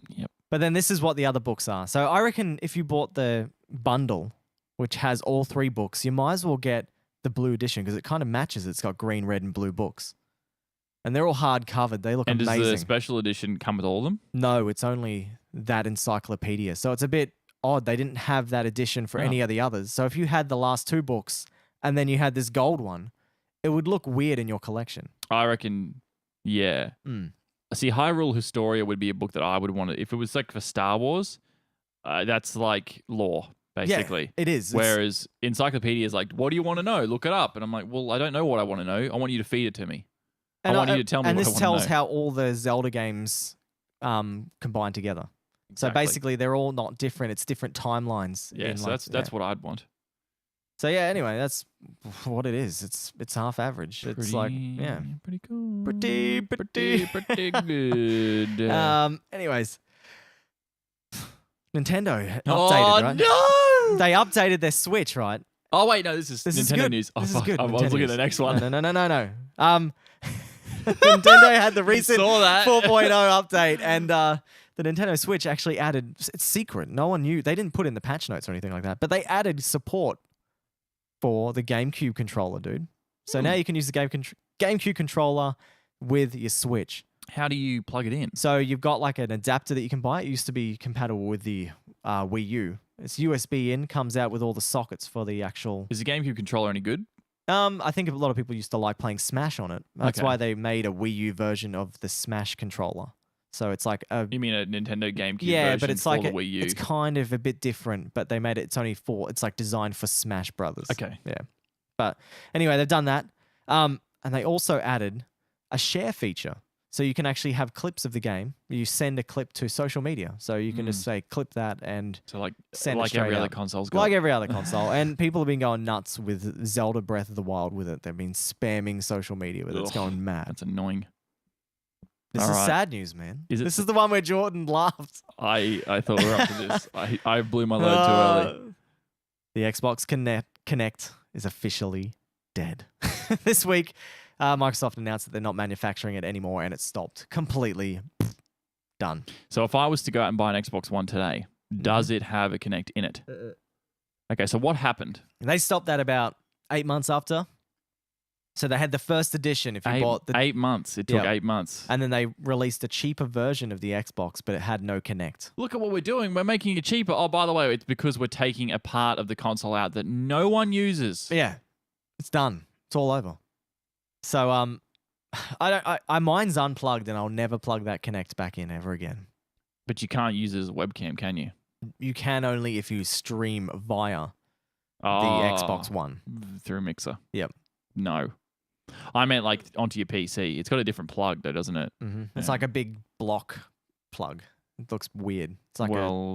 Yep. But then this is what the other books are. So I reckon if you bought the bundle, which has all 3 books, you might as well get the blue edition because it kind of matches. It's got green, red, and blue books. And they're all hard covered. They look amazing. And does the special edition come with all of them? No, it's only that encyclopedia. So it's a bit odd. They didn't have that edition for any of the others. So if you had the last 2 books and then you had this gold one, it would look weird in your collection. I reckon, yeah. See, Hyrule Historia would be a book that I would want to... If it was like for Star Wars, that's like lore, basically. Yeah, it is. Whereas Encyclopedia is like, what do you want to know? Look it up. And I'm like, well, I don't know what I want to know. I want you to feed it to me. I want you to tell me what I want to know. And this tells how all the Zelda games combine together. Exactly. So basically, they're all not different. It's different timelines. Yeah, so that's what I'd want. So yeah, anyway, that's what it is. It's half average. It's like, yeah. Pretty cool. Pretty good. Anyways. Nintendo updated, right? No! They updated their Switch, right? Oh, wait, no, this is Nintendo news. This is good. I was looking at the next one. No. Nintendo had the recent 4.0 update, and the Nintendo Switch actually added... It's secret. No one knew. They didn't put in the patch notes or anything like that, but they added support for the GameCube controller, dude. So now you can use the GameCube controller with your Switch. How do you plug it in? So you've got like an adapter that you can buy. It used to be compatible with the Wii U. It's USB in, comes out with all the sockets for the actual... Is the GameCube controller any good? I think a lot of people used to like playing Smash on it. That's why they made a Wii U version of the Smash controller. So it's like a... You mean a Nintendo GameCube version but it's for like the Wii U? It's kind of a bit different, but they made it... It's only for... It's like designed for Smash Brothers. Okay. Yeah. But anyway, they've done that. And they also added a share feature. So you can actually have clips of the game. You send a clip to social media. So you can just say, clip that and send it straight every out. other console's got. Like every other console. And people have been going nuts with Zelda Breath of the Wild with it. They've been spamming social media with it. It's going mad. That's annoying. This is sad news, man. This is the one where Jordan laughed. I thought we were up to this. I blew my load too early. The Xbox Kinect is officially dead. This week, Microsoft announced that they're not manufacturing it anymore and it stopped completely. Done. So if I was to go out and buy an Xbox One today, does it have a Kinect in it? Okay, so what happened? They stopped that about 8 months after. So they had the first edition. If you bought the 8 months, it took 8 months, and then they released a cheaper version of the Xbox, but it had no Kinect. Look at what we're doing. We're making it cheaper. Oh, by the way, it's because we're taking a part of the console out that no one uses. Yeah, it's done. It's all over. So mine's unplugged, and I'll never plug that Kinect back in ever again. But you can't use it as a webcam, can you? You can only if you stream via the Xbox One through Mixer. Yep. No. I meant like onto your PC. It's got a different plug though, doesn't it? Mm-hmm. It's like a big block plug. It looks weird. It's like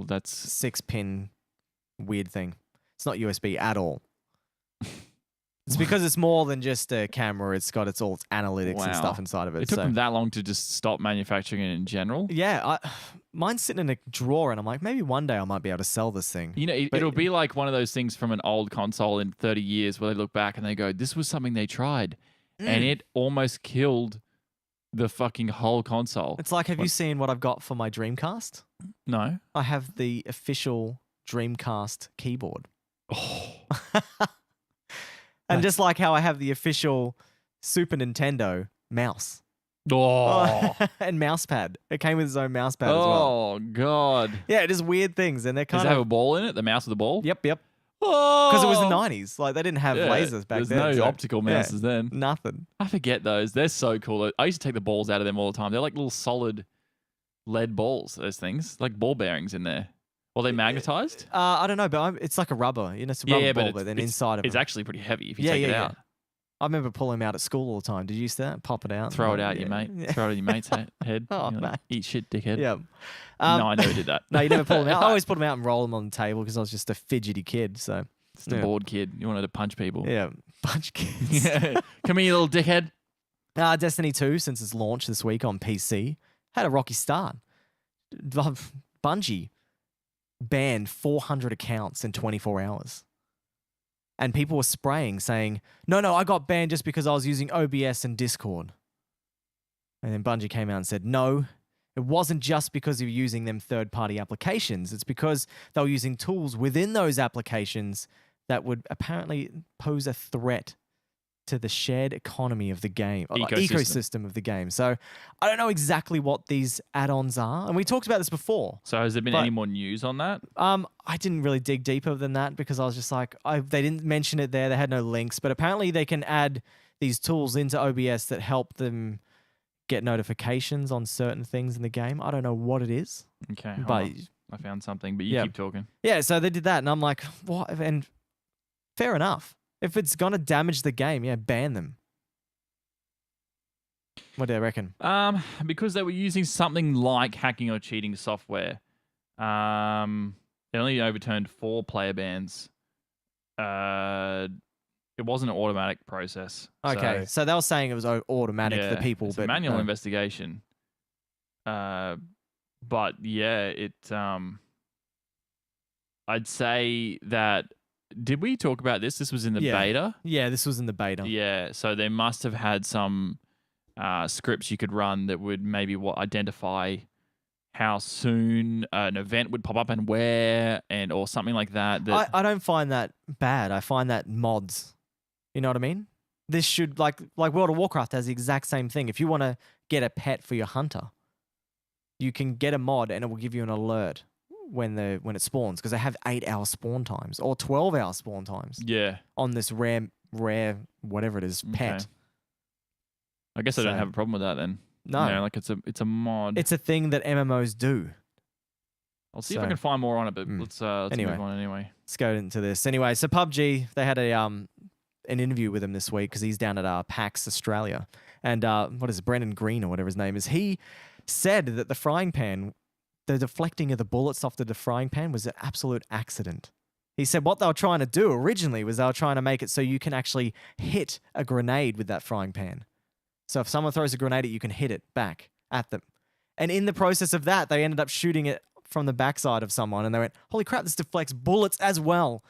that's 6-pin weird thing. It's not USB at all. It's because it's more than just a camera. It's got its analytics and stuff inside of it. It took them that long to just stop manufacturing it in general? Yeah. Mine's sitting in a drawer and I'm like, maybe one day I might be able to sell this thing. You know, it'll be like one of those things from an old console in 30 years where they look back and they go, this was something they tried. And it almost killed the fucking whole console. It's like, have you seen what I've got for my Dreamcast? No. I have the official Dreamcast keyboard. Oh. And just like how I have the official Super Nintendo mouse. Oh. And mouse pad. It came with its own mouse pad as well. Oh, God. Yeah, just weird things. And they're kind Does it have a ball in it? The mouse with the ball? Yep. Oh. Because it was the 90s. Like, they didn't have lasers back then. There's no optical mouses then. Nothing. I forget those. They're so cool. I used to take the balls out of them all the time. They're like little solid lead balls, those things. Like ball bearings in there. Well, they magnetized? I don't know, but it's like a rubber. It's a rubber ball, but then inside of it's them. actually pretty heavy if you take it out. I remember pulling them out at school all the time. Did you see that? Pop it out. Throw it out, your mate. Throw it at your mate's head. Oh, You're like, mate. eat shit, dickhead. Yeah. No, I never did that. No, you never pull them out. I always put them out and roll them on the table because I was just a fidgety kid. So It's the bored kid. You wanted to punch people. Yeah, bunch of kids. Come here, you little dickhead. Destiny 2, since its launch this week on PC, had a rocky start. Bungie banned 400 accounts in 24 hours. And people were spraying, saying, no, I got banned just because I was using OBS and Discord. And then Bungie came out and said, no, it wasn't just because you're using them third-party applications. It's because they were using tools within those applications that would apparently pose a threat to the shared economy of the game, ecosystem of the game. So I don't know exactly what these add-ons are. And we talked about this before. So has there been any more news on that? I didn't really dig deeper than that because I was just like, they didn't mention it there. They had no links. But apparently they can add these tools into OBS that help them get notifications on certain things in the game. I don't know what it is. Okay, but I found something, but you keep talking. Yeah, so they did that. And I'm like, what? And fair enough. If it's going to damage the game, ban them. What do you reckon? Because they were using something like hacking or cheating software. They only overturned 4 player bans. It wasn't an automatic process. Okay, so they were saying it was automatic for people. It's but a manual investigation. But yeah, I'd say that... Did we talk about this? This was in the beta? Yeah, this was in the beta. Yeah, so they must have had some scripts you could run that would maybe identify how soon an event would pop up and where, or something like that. I don't find that bad. I find that mods. You know what I mean? This should, like World of Warcraft has the exact same thing. If you want to get a pet for your hunter, you can get a mod and it will give you an alert when it spawns, because they have 8-hour spawn times or 12-hour spawn times. Yeah. On this rare whatever it is pet. Okay. I guess I don't have a problem with that then. No, it's a mod. It's a thing that MMOs do. I'll see if I can find more on it, but let's anyway, move on anyway. Let's go into this. Anyway, so PUBG, they had an interview with him this week because he's down at PAX Australia, and what is it, Brendan Green or whatever his name is. He said that the deflecting of the bullets off the frying pan was an absolute accident. He said what they were trying to do originally was they were trying to make it so you can actually hit a grenade with that frying pan. So if someone throws a grenade at you, you can hit it back at them. And in the process of that, they ended up shooting it from the backside of someone, and they went, holy crap, this deflects bullets as well.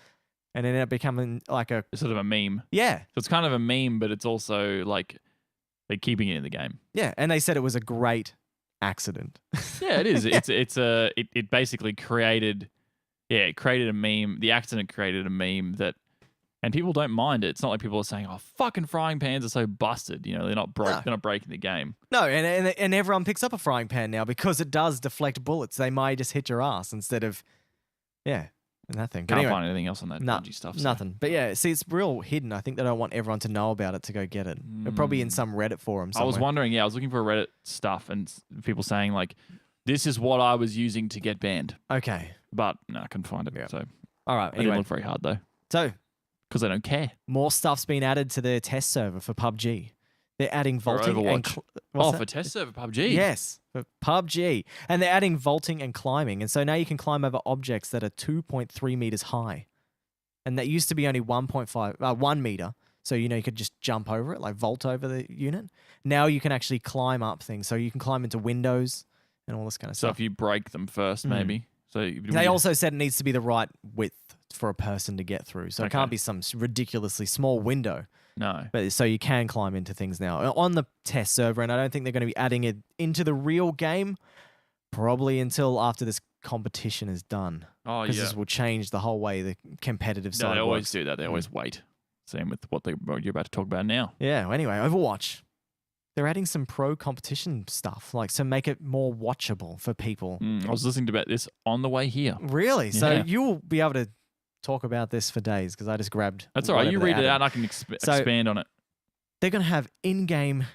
And it ended up becoming like a... Sort of a meme. Yeah. So it's kind of a meme, but it's also like they're keeping it in the game. Yeah, and they said it was a great accident. Yeah, it is. It basically created a meme. The accident created a meme that, and people don't mind it. It's not like people are saying, "Oh, fucking frying pans are so busted." They're not They're not breaking the game. No, and everyone picks up a frying pan now because it does deflect bullets. They might just hit your ass instead of, nothing. Can't find anything else on that dodgy stuff. Nothing. But yeah, see, it's real hidden. I think they don't want everyone to know about it to go get it. They're probably in some Reddit forum somewhere. I was wondering, I was looking for Reddit stuff and people saying like, this is what I was using to get banned. Okay. But no, I couldn't find it. Yeah. So, all right. I didn't look very hard though. So, because I don't care. More stuff's been added to the test server for PUBG. They're adding vaulting for test server PUBG. Yes, for PUBG. And they're adding vaulting and climbing. And so now you can climb over objects that are 2.3 meters high. And that used to be only 1 meter. So, you could just jump over it, like vault over the unit. Now you can actually climb up things. So you can climb into windows and all this kind of stuff. So if you break them first, maybe. So they also said it needs to be the right width for a person to get through. So it can't be some ridiculously small window. No. But so you can climb into things now on the test server, and I don't think they're going to be adding it into the real game probably until after this competition is done. Oh, yeah. Because this will change the whole way the competitive side works. They always do that. They always wait. Same with what you're about to talk about now. Yeah. Well, anyway, Overwatch. They're adding some pro competition stuff, like to make it more watchable for people. I was listening about this on the way here. Really? Yeah. So you'll be able to talk about this for days because I just grabbed. That's all right. You read it out and I can expand on it. They're going to have in-game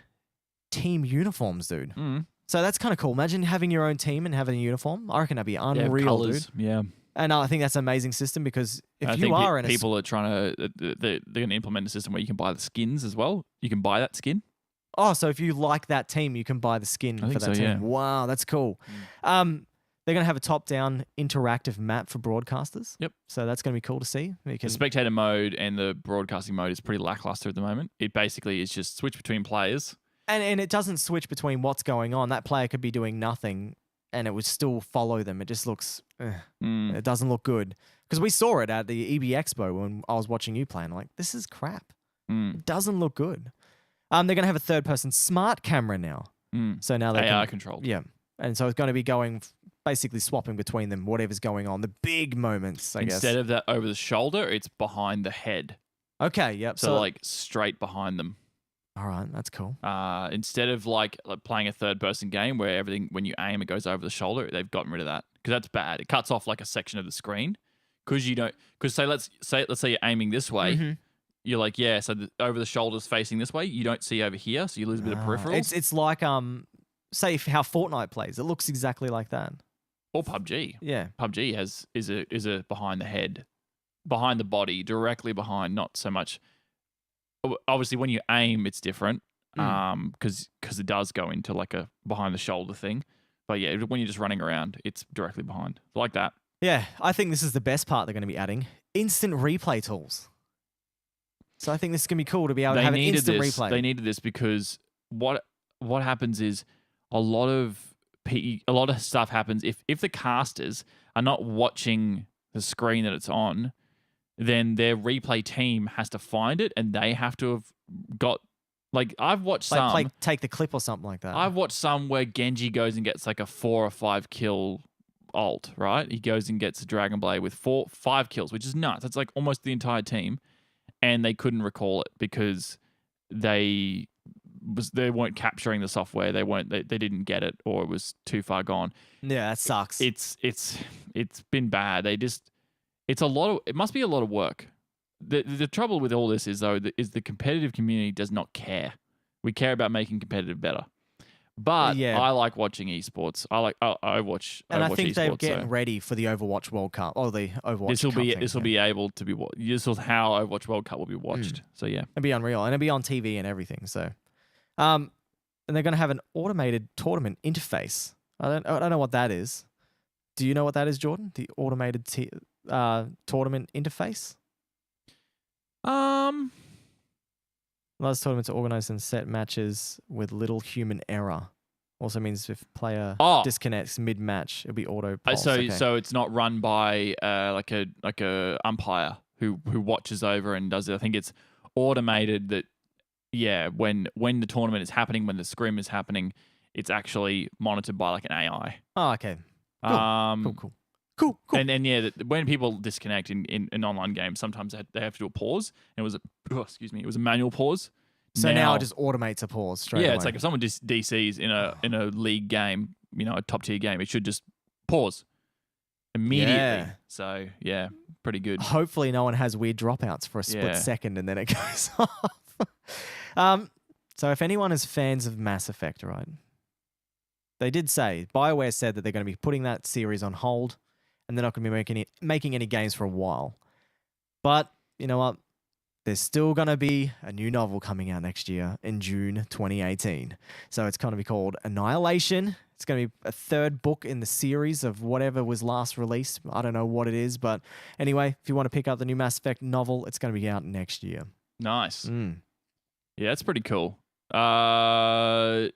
team uniforms, dude. So that's kind of cool. Imagine having your own team and having a uniform. I reckon that'd be unreal, dude. Yeah. And I think that's an amazing system because if I you think are in people are trying to they're going to implement a system where you can buy the skins as well. You can buy that skin. so if you like that team, you can buy the skin I for think that so, team. yeah. Wow, that's cool. They're going to have a top-down interactive map for broadcasters. Yep. So that's going to be cool to see. You The can, spectator mode and the broadcasting mode is pretty lackluster at the moment. It basically is just switch between players. and it doesn't switch between what's going on. That player could be doing nothing, and it would still follow them. It just looks. It doesn't look good because we saw it at the EB Expo when I was watching you play. And I'm like, this is crap. It doesn't look good. They're going to have a third-person smart camera now. So now they AI can, controlled. Yeah. And so it's going to be going, basically swapping between them, whatever's going on, the big moments, I guess. Instead of that over the shoulder, it's behind the head. Okay, yep. So like straight behind them. All right, that's cool. Instead of like playing a third-person game where everything, when you aim, it goes over the shoulder, they've gotten rid of that because that's bad. It cuts off like a section of the screen because you don't. Because let's say you're aiming this way. You're like, yeah, so over the shoulder's facing this way. You don't see over here, so you lose a bit of peripherals. It's like say how Fortnite plays. It looks exactly like that. Or PUBG. Yeah. PUBG is a behind the head, behind the body, directly behind, not so much. Obviously, when you aim, it's different because it does go into like a behind the shoulder thing. But yeah, when you're just running around, it's directly behind. Like that. Yeah, I think this is the best part they're going to be adding. Instant replay tools. So I think this is going to be cool to be able to have an instant replay. They needed this because what happens is a lot of stuff happens if the casters are not watching the screen that it's on, then their replay team has to find it and they have to have got like I've watched some take the clip or something like that. I've watched some where Genji goes and gets like a 4 or 5 kill ult, right? He goes and gets a Dragon Blade with 5 kills, which is nuts. That's like almost the entire team. And they couldn't recall it because they weren't capturing the software. They didn't get it, or it was too far gone. Yeah, that sucks. It's been bad. It must be a lot of work. The trouble with all this is though is the competitive community does not care. We care about making competitive better. But yeah. I like watching esports. I watch. And I think esports, they're getting ready for the Overwatch World Cup or the Overwatch. This will be able to be watched. This is how Overwatch World Cup will be watched. So yeah, it'll be unreal, and it'll be on TV and everything. So, and they're going to have an automated tournament interface. I don't know what that is. Do you know what that is, Jordan? The automated tournament interface. Allows tournaments to organize and set matches with little human error. Also means if player disconnects mid-match, it'll be auto pulse. So it's not run by like a umpire who watches over and does it. I think it's automated that when the tournament is happening, when the scrim is happening, it's actually monitored by like an AI. Oh, okay. Cool. And yeah, when people disconnect in an online game, sometimes they have to do a pause. And it was a manual pause. So now it just automates a pause straight away. It's like if someone DCs in a league game, a top tier game, it should just pause immediately. Yeah. So yeah, pretty good. Hopefully no one has weird dropouts for a split second and then it goes off. So if anyone is fans of Mass Effect, right? They did say, BioWare said that they're going to be putting that series on hold and they're not going to be making any games for a while. But you know what? There's still going to be a new novel coming out next year in June 2018. So it's going to be called Annihilation. It's going to be a third book in the series of whatever was last released. I don't know what it is, but anyway, if you want to pick up the new Mass Effect novel, it's going to be out next year. Nice. Yeah, that's pretty cool.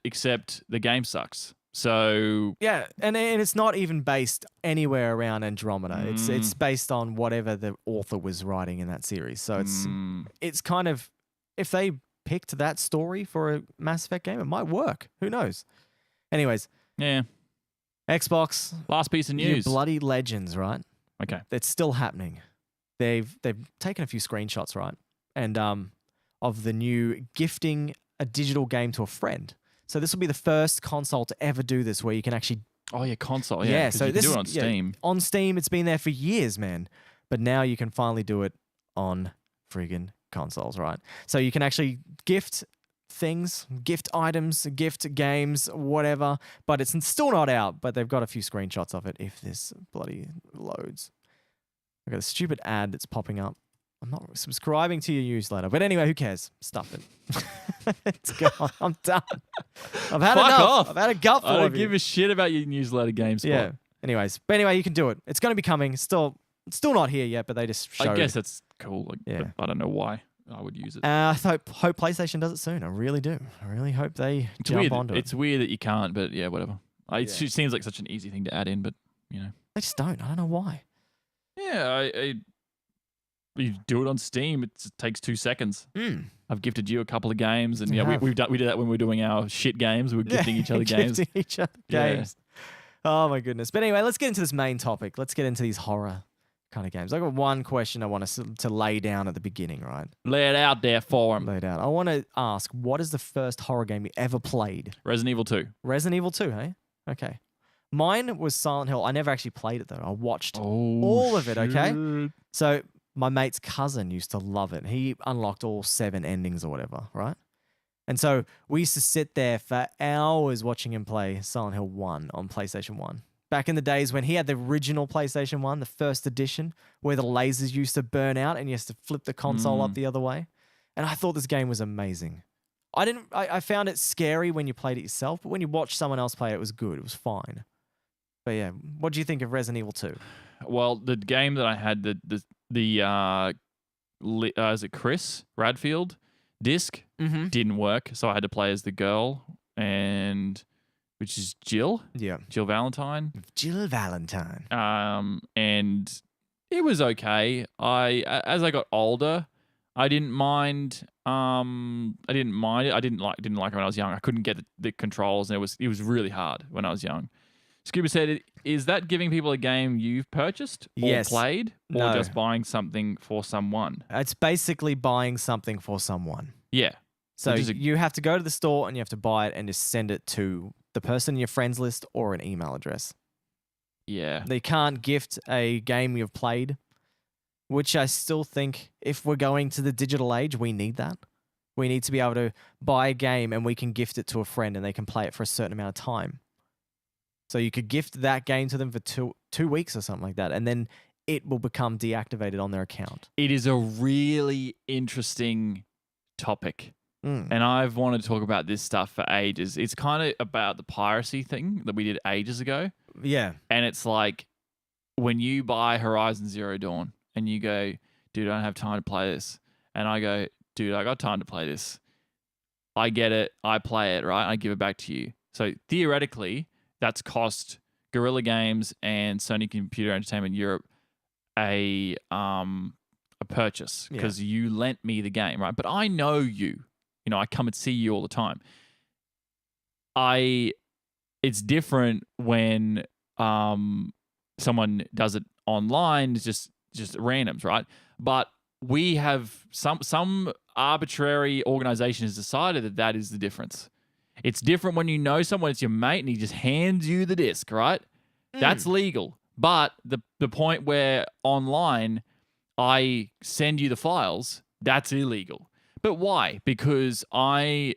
Except the game sucks. So yeah, and it's not even based anywhere around Andromeda. It's based on whatever the author was writing in that series. So it's kind of, if they picked that story for a Mass Effect game, it might work. Who knows? Anyways, yeah, Xbox. Last piece of news. Bloody Legends, right? Okay, it's still happening. They've taken a few screenshots, right, and of the new gifting a digital game to a friend. So this will be the first console to ever do this, where you can actually... Oh, yeah, console. Yeah, so you can do it on Steam. Yeah, on Steam, it's been there for years, man. But now you can finally do it on friggin' consoles, right? So you can actually gift things, gift items, gift games, whatever. But it's still not out, but they've got a few screenshots of it if this bloody loads. I got a stupid ad that's popping up. I'm not subscribing to your newsletter. But anyway, who cares? Stuff it. It's gone. I'm done. I've had Fuck enough. off. I've had a gutful I don't of you. give a shit about your newsletter, GameSpot. Yeah. Anyways. But anyway, you can do it. It's going to be coming. It's still not here yet, but they just showed I guess it. that's cool. Like, Yeah. but I don't know why I would use it. I hope PlayStation does it soon. I really do. I really hope they It's jump weird. onto it. It's weird that you can't, but yeah, whatever. It Yeah. seems like such an easy thing to add in, but you know. They just don't. I don't know why. Yeah, you do it on Steam. It takes 2 seconds. I've gifted you a couple of games, and You yeah, have. we did that when we were doing our shit games. We were gifting each other games. Gifting each other Yeah. games. Oh my goodness. But anyway, let's get into this main topic. Let's get into these horror kind of games. I got one question I want to lay down at the beginning, right? Lay it out there for him. Lay it out. I want to ask, what is the first horror game you ever played? Resident Evil 2. Resident Evil 2, hey? Okay. Mine was Silent Hill. I never actually played it though. I watched Oh, all of it, okay? shit. So my mate's cousin used to love it. He unlocked all 7 endings or whatever, right? And so we used to sit there for hours watching him play Silent Hill 1 on PlayStation 1. Back in the days when he had the original PlayStation 1, the first edition, where the lasers used to burn out and you used to flip the console up the other way. And I thought this game was amazing. I found it scary when you played it yourself, but when you watched someone else play it, it was good. It was fine. But yeah, what do you think of Resident Evil 2? Well, the game that I had, is it Chris Radfield disc Mm-hmm. didn't work, so I had to play as the girl, which is Jill Yeah. Valentine. Jill Valentine. And it was okay. As I got older, I didn't mind. I didn't mind it. I didn't like it when I was young. I couldn't get the controls, and it was really hard when I was young. Scuba said, "Is that giving people a game you've purchased or Yes. played, or No. just buying something for someone?" It's basically buying something for someone. Yeah, So Which is a- you have to go to the store and you have to buy it and just send it to the person in your friends list or an email address. yeah. They can't gift a game you've played, which I still think if we're going to the digital age, we need that. We need to be able to buy a game and we can gift it to a friend and they can play it for a certain amount of time. So you could gift that game to them for two weeks or something like that, and then it will become deactivated on their account. It is a really interesting topic. Mm. And I've wanted to talk about this stuff for ages. It's kind of about the piracy thing that we did ages ago. Yeah. And it's like when you buy Horizon Zero Dawn and you go, dude, I don't have time to play this. And I go, dude, I got time to play this. I get it. I play it, right? I give it back to you. So theoretically, that's cost Guerrilla Games and Sony Computer Entertainment Europe a purchase because you lent me the game, right? But I know you. You know, I come and see you all the time. It's different when someone does it online. It's just randoms, right? But we have some arbitrary organization has decided that is the difference. It's different when you know someone, it's your mate, and he just hands you the disc, right? That's legal. But the point where online I send you the files, that's illegal. But why? Because I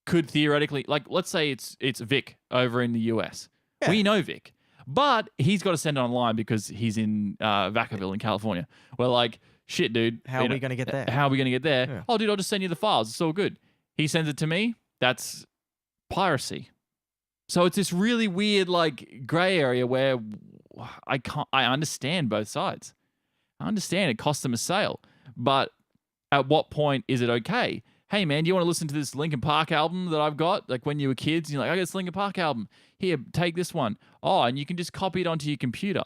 could theoretically, like, let's say it's Vic over in the US. Yeah. We know Vic, but he's got to send it online because he's in Vacaville in California. We're like, shit, dude. How are we going to get there? How are we going to get there? Yeah. Oh, dude, I'll just send you the files. It's all good. He sends it to me. That's piracy. So it's this really weird, like, gray area where I understand both sides. I understand it costs them a sale, but at what point is it okay? Hey, man, do you want to listen to this Linkin Park album that I've got? Like when you were kids, and you're like, I got this Linkin Park album. Here, take this one. Oh, and you can just copy it onto your computer,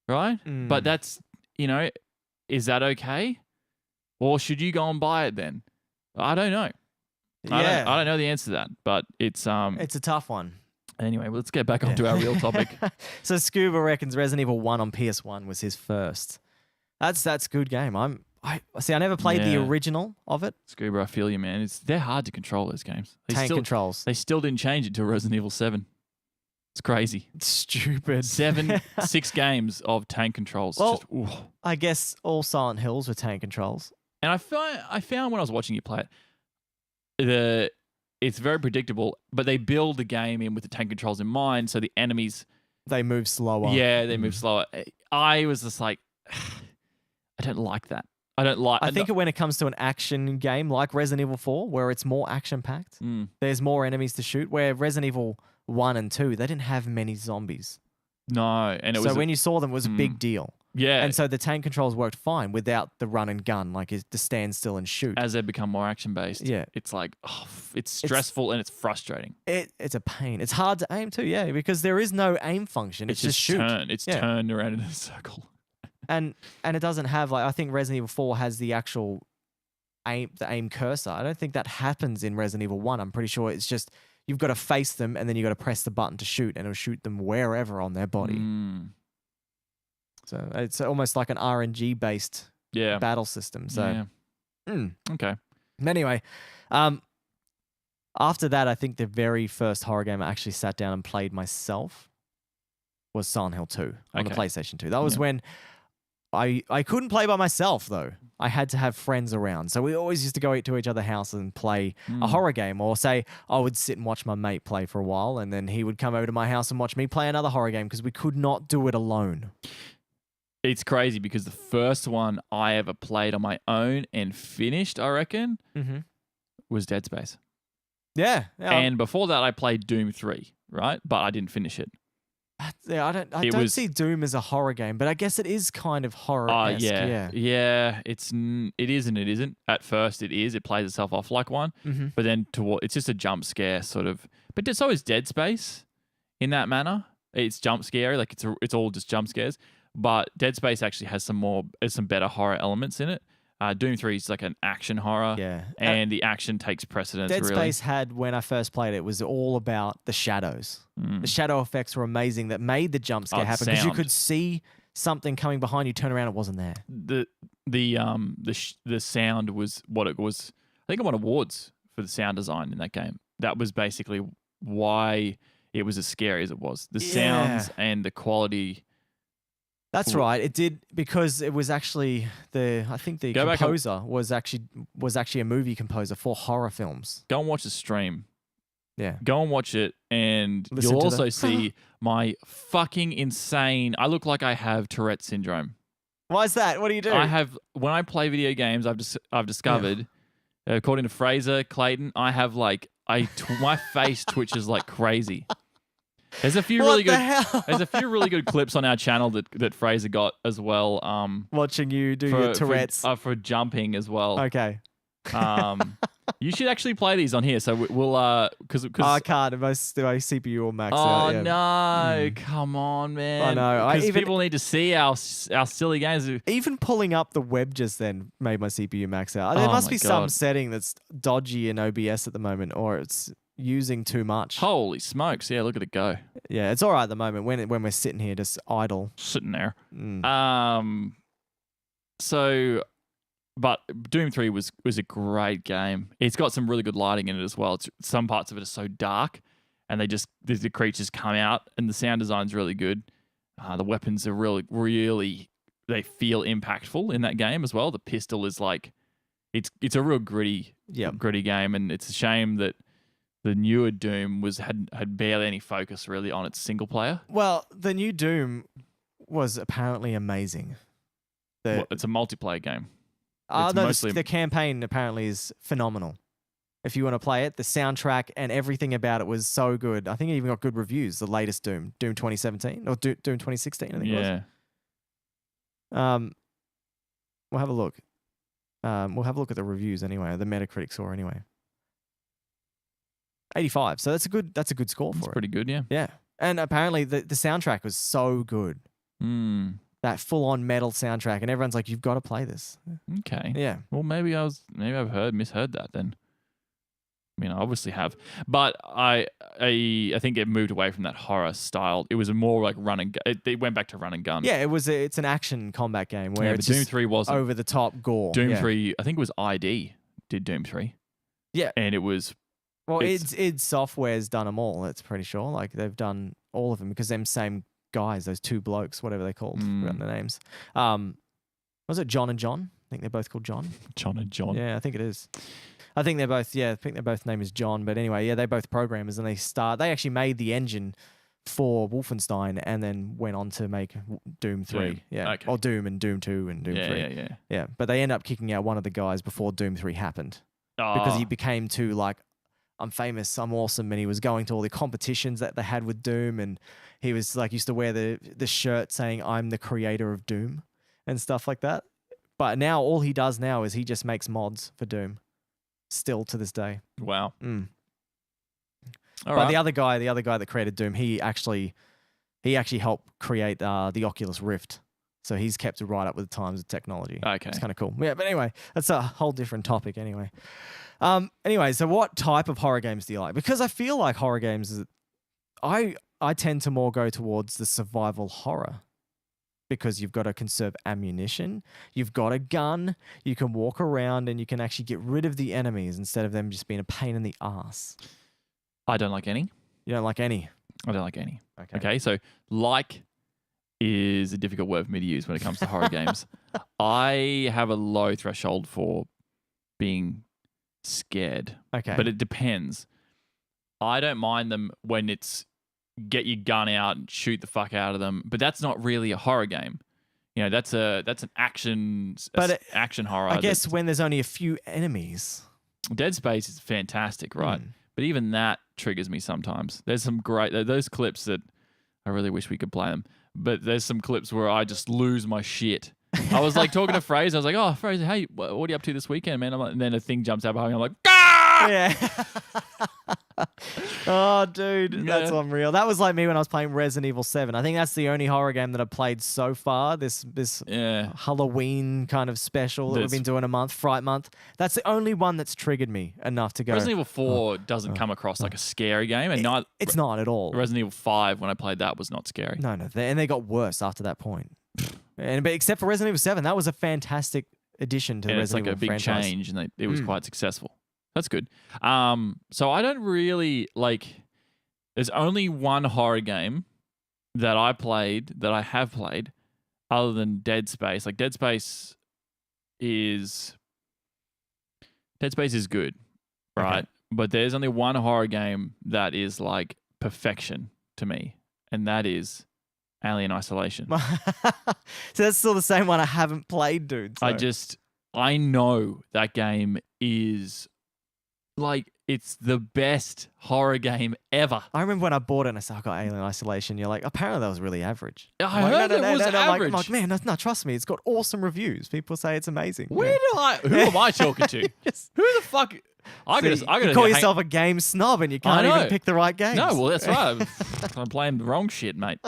right? But that's, is that okay? Or should you go and buy it then? I don't know. Yeah. I don't know the answer to that, but it's It's a tough one. Anyway, let's get back onto our real topic. So Scuba reckons Resident Evil 1 on PS1 was his first. That's a good game. I never played the Yeah. original of it. Scuba, I feel you, man. They're hard to control, those games. Tank controls. They still didn't change it to Resident Evil 7. It's crazy. Stupid. 6 games of tank controls. Well, Just, I guess all Silent Hills were tank controls. and I found when I was watching you play it, it's very predictable, but they build the game in with the tank controls in mind, so the enemies, They move slower. they move slower. I was just like, don't like that. I don't like. I think when it comes to an action game like Resident Evil 4, where it's more action-packed, there's more enemies to shoot, where Resident Evil 1 and 2, they didn't have many zombies. No, and so when you saw them, it was a big deal. Yeah. And so the tank controls worked fine without the run and gun, like to stand still and shoot. As they become more action-based, yeah, it's like, it's stressful and it's frustrating. It's a pain. It's hard to aim too, yeah, because there is no aim function. It's just shoot. It's turned around in a circle. And it doesn't have, like, I think Resident Evil 4 has the actual aim cursor. I don't think that happens in Resident Evil 1. I'm pretty sure it's just you've got to face them and then you've got to press the button to shoot, and it'll shoot them wherever on their body. So it's almost like an RNG based battle system. So okay. Anyway, after that, I think the very first horror game I actually sat down and played myself was Silent Hill 2 on the PlayStation 2. That was when I couldn't play by myself, though. I had to have friends around. So we always used to go to each other's house and play a horror game, or say I would sit and watch my mate play for a while, and then he would come over to my house and watch me play another horror game, because we could not do it alone. It's crazy because the first one I ever played on my own and finished, I reckon, was Dead Space. Yeah. And before that, I played Doom 3, right? But I didn't finish it. Yeah, I don't see Doom as a horror game, but I guess it is kind of horror-esque. Yeah. It is and it isn't. At first, it is. It plays itself off like one, but then it's just a jump scare sort of. But so is Dead Space in that manner. It's jump scary, like it's all just jump scares. But Dead Space actually has some better horror elements in it. Doom 3 is like an action horror, and the action takes precedence. Dead Space had, when I first played it, was all about the shadows. The shadow effects were amazing that made the jump scare happen, because you could see something coming behind you, turn around, it wasn't there. The sound was what it was. I think I won awards for the sound design in that game. That was basically why it was as scary as it was. The sounds and the quality. That's right. It did, because it was actually I think the composer was actually a movie composer for horror films. Go and watch the stream. Yeah. Go and watch it, and you'll also see my fucking insane. I look like I have Tourette's syndrome. Why is that? What do you do? When I play video games, I've discovered, according to Fraser Clayton, I have like my face twitches like crazy. There's a few really good clips on our channel that Fraser got as well. Watching you do your Tourette's for jumping as well. Okay. You should actually play these on here. So we'll because I can't. My CPU all maxed out. Oh no! Come on, man. I know. Because people need to see our silly games. Even pulling up the web just then made my CPU max out. There must be some setting that's dodgy in OBS at the moment, or it's using too much. Holy smokes. Yeah, look at it go. Yeah, it's all right at the moment when we're sitting here just idle. Sitting there. But Doom 3 was a great game. It's got some really good lighting in it as well. Some parts of it are so dark, and the creatures come out, and the sound design's really good. The weapons are really they feel impactful in that game as well. The pistol is like it's a real gritty game, and it's a shame that the newer Doom had barely any focus really on its single player. Well, the new Doom was apparently amazing. It's a multiplayer game. The campaign apparently is phenomenal. If you want to play it, the soundtrack and everything about it was so good. I think it even got good reviews. The latest Doom 2017 or Doom 2016, I think it was. We'll have a look. We'll have a look at the reviews anyway, the Metacritic score anyway. 85. So that's a good score for it. Pretty good, yeah. Yeah. And apparently the soundtrack was so good. That full-on metal soundtrack, and everyone's like, "You've got to play this." Okay. Yeah. Well, maybe I've misheard that then. I mean, I obviously have, but I think it moved away from that horror style. It was a more like run and gun. It went back to run and gun. Yeah, it's an action combat game where it's Doom 3 wasn't over the top gore. Doom 3, I think it was ID did Doom 3. Yeah, and it was. Well, id Software's done them all. That's pretty sure. Like they've done all of them because them same guys, those two blokes, whatever they're called, forgotten their names. Was it John and John? I think they're both called John. John and John. Yeah, I think it is. I think they're both. Yeah, I think their both name is John. But anyway, yeah, they're both programmers, and they actually made the engine for Wolfenstein and then went on to make Doom 3. Doom. Yeah. Okay. Or Doom and Doom 2 and Doom 3. Yeah. Yeah. But they end up kicking out one of the guys before Doom 3 happened because he became too like, I'm famous, I'm awesome. And he was going to all the competitions that they had with Doom. And he was like, used to wear the shirt saying, I'm the creator of Doom and stuff like that. But now all he does now is he just makes mods for Doom still to this day. Wow. But the other guy that created Doom, he actually helped create the Oculus Rift. So he's kept it right up with the times of technology. Okay. It's kind of cool. Yeah, but anyway, that's a whole different topic anyway. Anyway, so what type of horror games do you like? Because I feel like horror games, I tend to more go towards the survival horror. Because you've got to conserve ammunition, you've got a gun, you can walk around and you can actually get rid of the enemies instead of them just being a pain in the ass. I don't like any. You don't like any? I don't like any. Okay. Okay, so like is a difficult word for me to use when it comes to horror games. I have a low threshold for being scared. Okay. But it depends. I don't mind them when it's get your gun out and shoot the fuck out of them, but that's not really a horror game. You know, that's an action horror. I guess when there's only a few enemies. Dead Space is fantastic, right? But even that triggers me sometimes. There's some great those clips that I really wish we could play them. But there's some clips where I just lose my shit. I was like talking to Fraser. I was like, "Oh, Fraser, hey, what are you up to this weekend, man?" And then a thing jumps out behind me. I'm like, "Ah!" Yeah. Oh, dude, that's unreal. That was like me when I was playing Resident Evil 7. I think that's the only horror game that I've played so far. This Halloween kind of special that we've been doing a month, Fright Month. That's the only one that's triggered me enough to go. Resident Evil 4 doesn't come across like a scary game, and it's not at all. Resident Evil 5, when I played that, was not scary. No, and they got worse after that point. But except for Resident Evil 7, that was a fantastic addition to the Resident Evil franchise. It's like a big change, and it was quite successful. That's good. So I don't really like. There's only one horror game that I have played, other than Dead Space. Like Dead Space is good, right? Okay. But there's only one horror game that is like perfection to me, and that is Alien Isolation. So that's still the same one I haven't played, dude. So. I know that game is like, it's the best horror game ever. I remember when I bought it and I said, I got Alien Isolation. You're like, apparently that was really average. I heard it was average. I'm like, man, no, trust me. It's got awesome reviews. People say it's amazing. Who am I talking to? Who the fuck? I gotta call yourself a game snob and you can't even pick the right games. No, well, that's right. I'm playing the wrong shit, mate.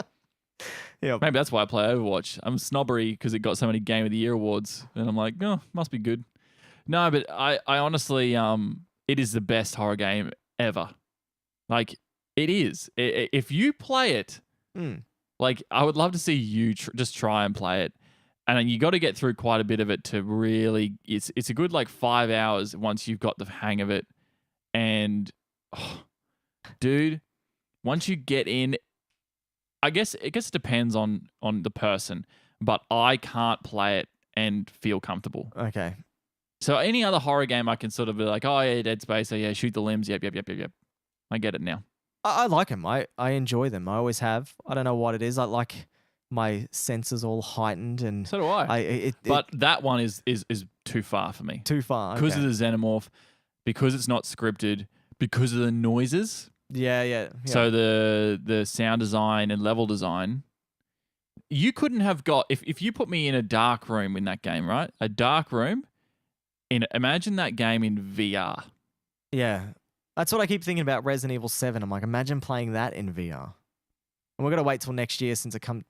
Yeah, maybe that's why I play Overwatch. I'm snobbery because it got so many Game of the Year awards, and I'm like, oh, must be good. No, but I honestly, it is the best horror game ever. Like, it is. If you play it, like, I would love to see you just try and play it, and then you got to get through quite a bit of it to really. It's a good like 5 hours once you've got the hang of it, and dude, once you get in. I guess it depends on the person, but I can't play it and feel comfortable. Okay. So any other horror game, I can sort of be like, oh yeah, Dead Space, oh yeah, shoot the limbs, yep. I get it now. I like them. I enjoy them. I always have. I don't know what it is. I like my senses all heightened, and so do I. But that one is too far for me. Too far because of the xenomorph, because it's not scripted, because of the noises. Yeah. So the sound design and level design, you couldn't have got if you put me in a dark room in that game, right? A dark room. Imagine that game in VR. Yeah, that's what I keep thinking about Resident Evil 7. I'm like, imagine playing that in VR. And we're gonna wait till next year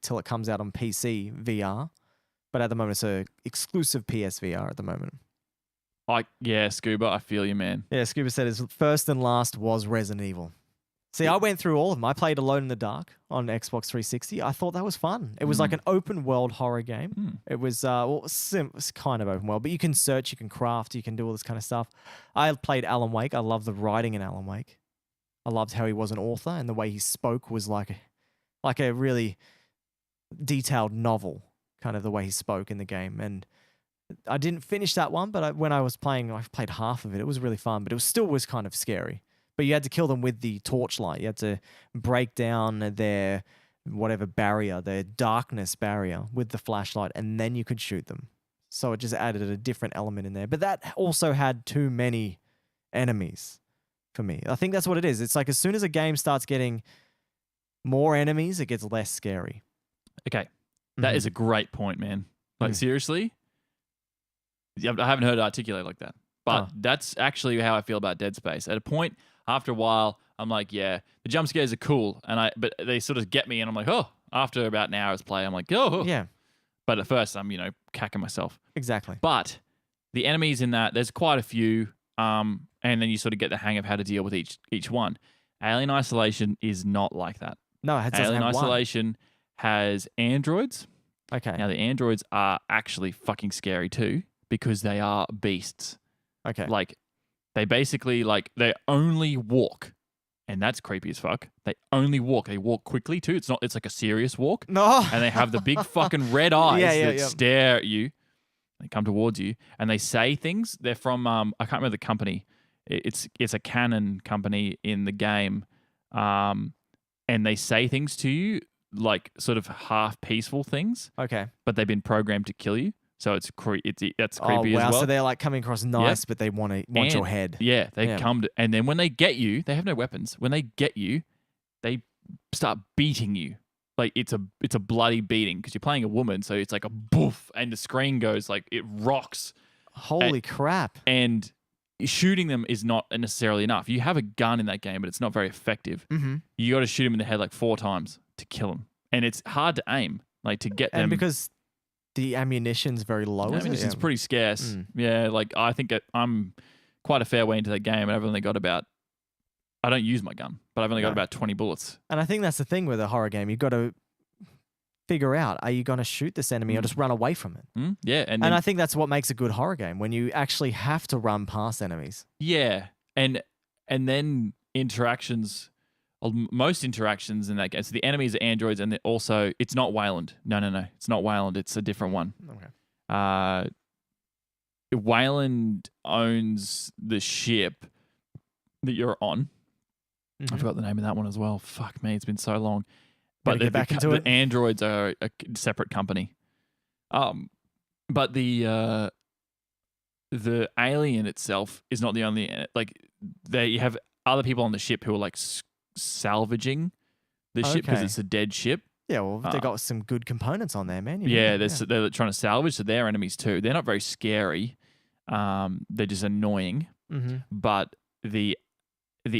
till it comes out on PC VR. But at the moment, it's a exclusive PSVR at the moment. Yeah, Scuba, I feel you, man. Yeah, Scuba said his first and last was Resident Evil. See, I went through all of them. I played Alone in the Dark on Xbox 360. I thought that was fun. It was like an open world horror game. It was it's kind of open world, but you can search, you can craft, you can do all this kind of stuff. I played Alan Wake. I love the writing in Alan Wake. I loved how he was an author and the way he spoke was like a really detailed novel, kind of the way he spoke in the game. And I didn't finish that one, but when I was playing, I played half of it. It was really fun, but it still was kind of scary but you had to kill them with the torchlight. You had to break down their whatever barrier, their darkness barrier with the flashlight, and then you could shoot them. So it just added a different element in there. But that also had too many enemies for me. I think that's what it is. It's like as soon as a game starts getting more enemies, it gets less scary. Okay. That is a great point, man. Like, seriously? I haven't heard it articulated like that. But that's actually how I feel about Dead Space. At a point, after a while, I'm like, yeah, the jump scares are cool, but they sort of get me, and I'm like, oh. After about an hour's play, I'm like, oh. Yeah. But at first, I'm, cacking myself. Exactly. But the enemies in that, there's quite a few, and then you sort of get the hang of how to deal with each one. Alien Isolation is not like that. No, it doesn't Alien have Isolation has androids. Okay. Now, the androids are actually fucking scary too because they are beasts. Okay. Like, they basically, they only walk. And that's creepy as fuck. They only walk. They walk quickly too. It's like a serious walk. No. And they have the big fucking red eyes that yeah. stare at you. They come towards you and they say things. They're from I can't remember the company. It's a Canon company in the game, and they say things to you like sort of half peaceful things. Okay. But they've been programmed to kill you. So that's creepy as wow. well. So they're like coming across nice, but they want your head. Yeah, they come to, and then when they get you, they have no weapons. When they get you, they start beating you. Like it's a bloody beating because you're playing a woman, so it's like a boof, and the screen goes like it rocks. Holy crap! And shooting them is not necessarily enough. You have a gun in that game, but it's not very effective. Mm-hmm. You got to shoot them in the head like 4 times to kill them, and it's hard to aim, like to get them. And because the ammunition's very low. Ammunition's pretty scarce. Yeah, like I think I'm quite a fair way into that game, and I've only got about. I don't use my gun, but I've only got about 20 bullets. And I think that's the thing with a horror game. You've got to figure out, are you going to shoot this enemy or just run away from it? Yeah. And I think that's what makes a good horror game, when you actually have to run past enemies. Yeah. And then interactions, most interactions in that game. So the enemies are androids, and also, it's not Wayland. No. It's not Wayland. It's a different one. Okay. Wayland owns the ship that you're on. Mm-hmm. I forgot the name of that one as well. Fuck me, it's been so long. But the androids are a separate company. But the alien itself is not the only. Like, you have other people on the ship who are like salvaging the ship because it's a dead ship. Yeah, well, they got some good components on there, man. They're trying to salvage, so they're enemies too. They're not very scary. They're just annoying. Mm-hmm. But the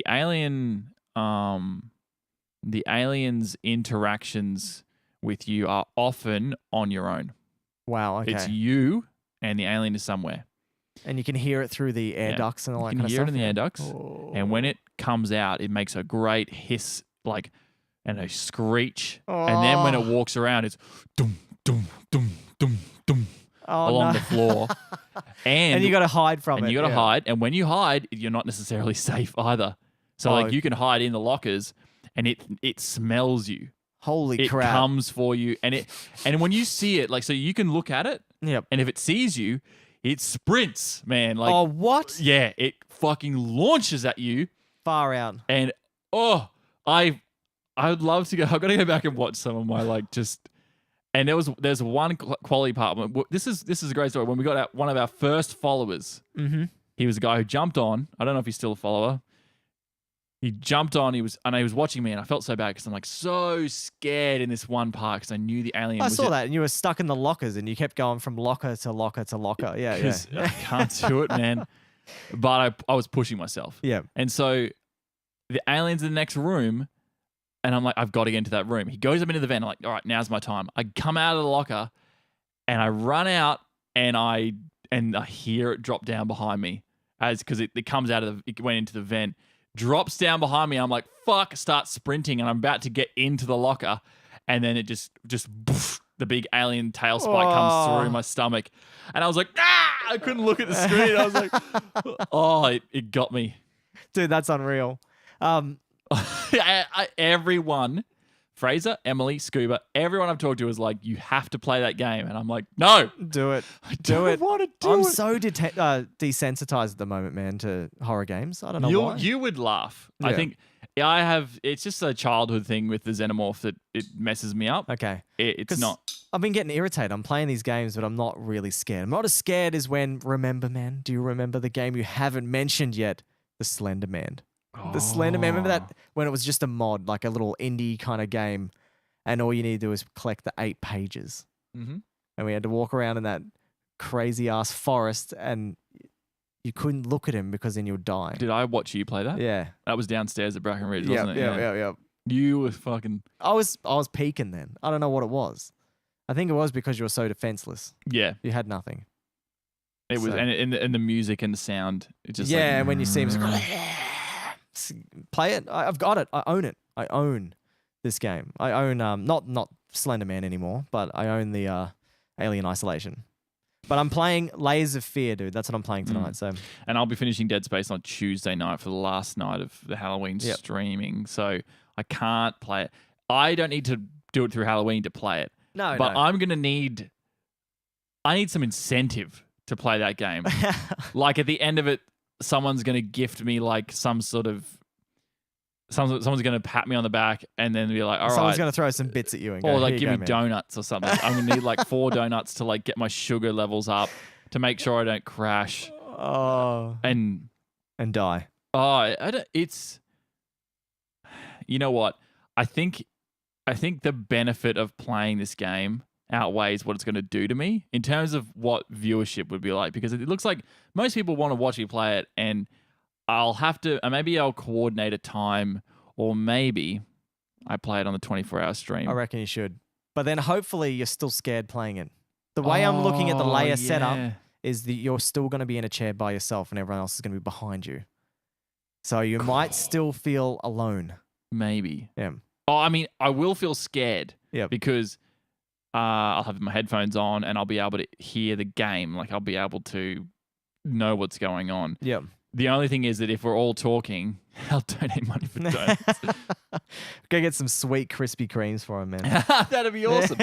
alien, the alien's interactions with you are often on your own. Wow, okay. It's you and the alien is somewhere. And you can hear it through the air ducts and all that kind of stuff. You can hear it in the air ducts. And when it comes out, it makes a great hiss, and a screech. And then when it walks around, it's dum, dum, dum, dum, dum. Along the floor. And you got to hide from it. And you got to hide. And when you hide, you're not necessarily safe either. So you can hide in the lockers and it smells you. Holy crap. It comes for you. And when you see it, so you can look at it. Yep. And if it sees you, it sprints, man. What? Yeah, it fucking launches at you. Far out. And I would love to go. I've got to go back and watch some of my And there's one quality part. This is a great story. When we got one of our first followers, he was a guy who jumped on. I don't know if he's still a follower. He jumped on. He was watching me, and I felt so bad because I'm so scared in this one part because I knew the alien. I saw that, and you were stuck in the lockers, and you kept going from locker to locker to locker. Yeah. I can't do it, man. But I was pushing myself. Yeah. And so the alien's in the next room. And I'm like, I've got to get into that room. He goes up into the vent. I'm like, all right, now's my time. I come out of the locker and I run out and I hear it drop down behind me because it comes out of it went into the vent, drops down behind me. I'm like, fuck, start sprinting and I'm about to get into the locker. And then it just boof, the big alien tail spike comes through my stomach. And I was like, I couldn't look at the screen. I was like, it got me. Dude, that's unreal. Everyone Fraser, Emily, Scuba, everyone I've talked to is like, you have to play that game. And I'm like, no. Do it. I don't want to do I'm it. so desensitized at the moment, man, to horror games. I don't know why. You would laugh. I Yeah. think it's just a childhood thing with the Xenomorph that it messes me up. Okay. It's 'Cause not. I've been getting irritated. I'm playing these games, but I'm not really scared. I'm not as scared as when, remember, man, do you remember the game you haven't mentioned yet? The Slender Man. The Slender Man. Remember that when it was just a mod, like a little indie kind of game, and all you need to do is collect the 8 pages. Mm-hmm. And we had to walk around in that crazy ass forest, and you couldn't look at him because then you'd die. Did I watch you play that? Yeah. That was downstairs at Brackenridge, Yeah, wasn't it? yeah. You were fucking. I was peaking then. I don't know what it was. I think it was because you were so defenseless. Yeah. You had nothing. It was, So- and the music and the sound. It just Yeah, like, when you see him, it's like, play it. I've got it. I own it. I own this game. I own not Slender Man anymore, but I own the Alien Isolation. But I'm playing Layers of Fear, dude. That's what I'm playing tonight. So And I'll be finishing Dead Space on Tuesday night for the last night of the Halloween Yep. streaming. So I can't play it. I don't need to do it through Halloween to play it. no, But no. I'm gonna need. I need some incentive to play that game. Like at the end of it, someone's gonna gift me like some sort of. Someone's gonna pat me on the back and then be like, "All Someone's right," gonna throw some bits at you and go, or like "Here give you me go, man." donuts or something. I'm gonna need like 4 donuts to like get my sugar levels up to make sure I don't crash. Oh, And die. I don't, it's. You know what? I think the benefit of playing this game outweighs what it's going to do to me in terms of what viewership would be like, because it looks like most people want to watch me play it, and I'll have to, maybe I'll coordinate a time, or maybe I play it on the 24-hour stream. I reckon you should. But then hopefully you're still scared playing it. The way I'm looking at the layer setup is that you're still going to be in a chair by yourself and everyone else is going to be behind you. So you might still feel alone. Maybe. Yeah. Oh, I mean, I will feel scared. Yep. Because I'll have my headphones on and I'll be able to hear the game. Like I'll be able to know what's going on. Yep. The only thing is that if we're all talking, I'll donate money for donuts. Go get some sweet Krispy Kremes for him, man. That'd be awesome.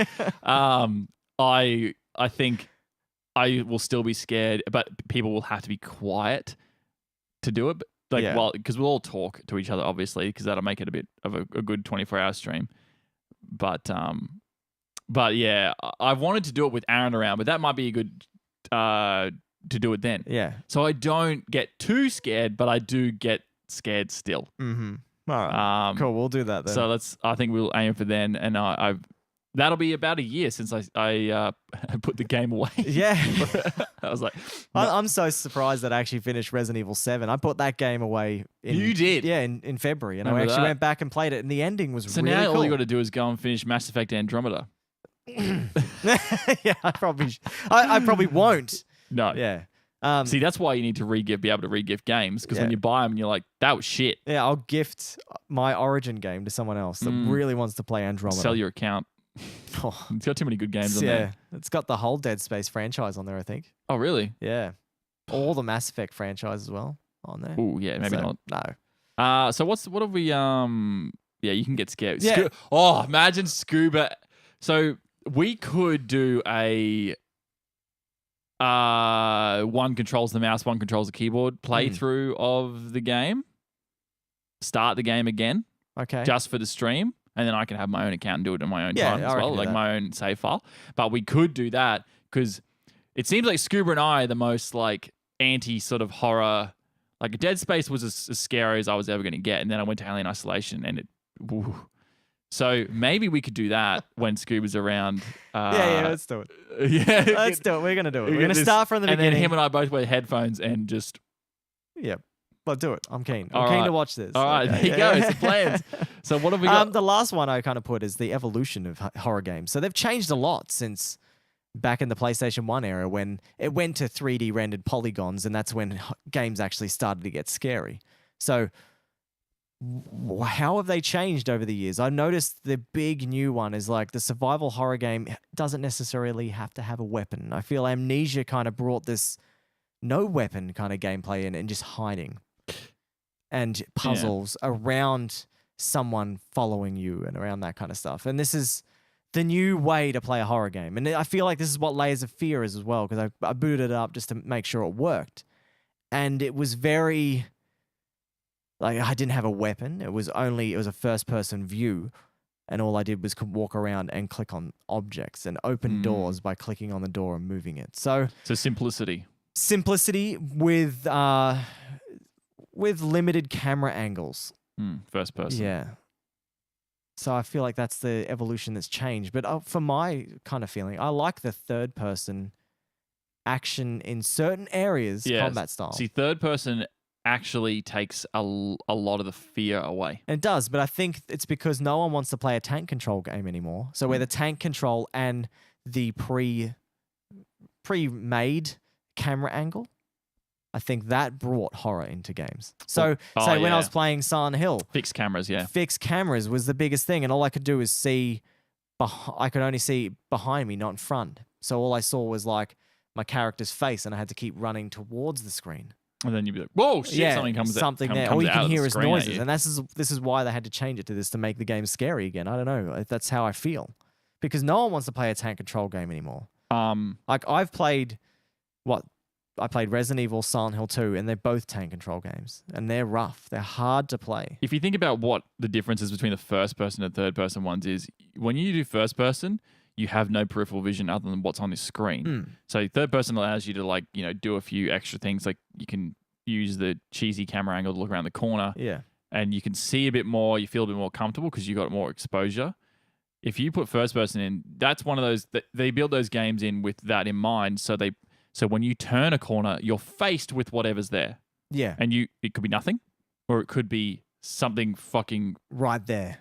I think I will still be scared, but people will have to be quiet to do it. Like, Yeah. well, because we'll all talk to each other, obviously, because that'll make it a bit of a good 24-hour stream. But yeah, I wanted to do it with Aaron around, but that might be a good to do it then. Yeah. So I don't get too scared, but I do get scared still. Mm-hmm. All right. Cool. We'll do that then. So I think we'll aim for then, and that'll be about a year since I put the game away. Yeah. I was like, I'm so surprised that I actually finished Resident Evil 7. I put that game away. You did? Yeah, in February. And I Remember actually that? went back and played it, and the ending was so really now cool. all you got to do is go and finish Mass Effect Andromeda. Yeah, I probably won't. No. Yeah. See, that's why you need to be able to re-gift games, because when Yeah. you buy them, and you're like, that was shit. Yeah, I'll gift my Origin game to someone else that really wants to play Andromeda. Sell your account. Oh, It's got too many good games on yeah, there. it's got the whole Dead Space franchise on there, I think. Oh, really? Yeah. All the Mass Effect franchise as well on there. Oh, yeah, maybe So, not. No. So what have we? Yeah, you can get scared. Yeah. Imagine Scuba. So we could do a one controls the mouse, one controls the keyboard playthrough of the game. Start the game again, Okay. just for the stream, and then I can have my own account and do it in my own Yeah, time I as reckon well, do like that. my own save file. But we could do that because it seems like Scuba and I are the most like anti sort of horror. Like Dead Space was as scary as I was ever going to get, and then I went to Alien Isolation, and it. Woo. So maybe we could do that when Scuba's around. yeah, let's do it. Yeah, Let's do it. We're going to do it. We're get going to this- start from the and beginning. then him and I both wear headphones and just. Yep. Well, do it. I'm keen. All I'm keen right. to watch this. All right, Okay. there you go. It's the plans. So what have we got? The last one I kind of put is the evolution of horror games. So they've changed a lot since back in the PlayStation 1 era when it went to 3D rendered polygons, and that's when games actually started to get scary. So how have they changed over the years? I noticed the big new one is like the survival horror game doesn't necessarily have to have a weapon. I feel Amnesia kind of brought this no weapon kind of gameplay in and just hiding and puzzles around someone following you and around that kind of stuff. And this is the new way to play a horror game. And I feel like this is what Layers of Fear is as well, because I booted it up just to make sure it worked. And it was very, like, I didn't have a weapon. It was a first-person view. And all I did was walk around and click on objects and open doors by clicking on the door and moving it. So simplicity. Simplicity with limited camera angles. First person. Yeah. So I feel like that's the evolution that's changed. But for my kind of feeling, I like the third person action in certain areas, combat style. See, third person actually takes a lot of the fear away. It does, but I think it's because no one wants to play a tank control game anymore. So where the tank control and the pre-made camera angle, I think that brought horror into games. So when I was playing Silent Hill, fixed cameras was the biggest thing, and all I could do was see. I could only see behind me, not in front. So all I saw was like my character's face, and I had to keep running towards the screen. And then you'd be like, "Whoa, shit!" Something comes there. All you can hear is noises, and this is why they had to change it to this to make the game scary again. I don't know. That's how I feel, because no one wants to play a tank control game anymore. Like I've played I played Resident Evil, Silent Hill 2, and they're both tank control games, and they're rough. They're hard to play. If you think about what the differences between the first person and third person ones is, when you do first person, you have no peripheral vision other than what's on the screen. So third person allows you to do a few extra things, like you can use the cheesy camera angle to look around the corner. Yeah. And you can see a bit more, you feel a bit more comfortable because you got more exposure. If you put first person in, that's one of those they build those games in with that in mind. So when you turn a corner, you're faced with whatever's there. Yeah. And it could be nothing, or it could be something fucking right there.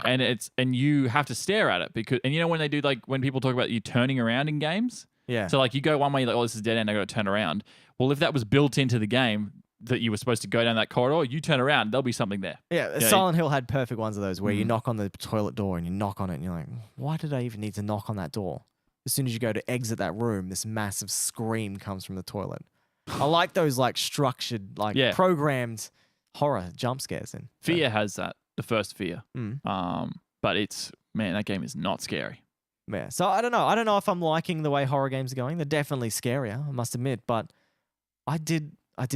And you have to stare at it when people talk about you turning around in games. Yeah. So like you go one way, you're like, oh, this is dead end, I got to turn around. Well, if that was built into the game that you were supposed to go down that corridor, you turn around, there'll be something there. Yeah. Silent Hill had perfect ones of those where you knock on the toilet door and you knock on it and you're like, why did I even need to knock on that door? As soon as you go to exit that room, this massive scream comes from the toilet. I like those like structured, programmed horror jump scares in. Fear has that, the first Fear. But that game is not scary. Yeah. So I don't know. I don't know if I'm liking the way horror games are going. They're definitely scarier, I must admit, but I did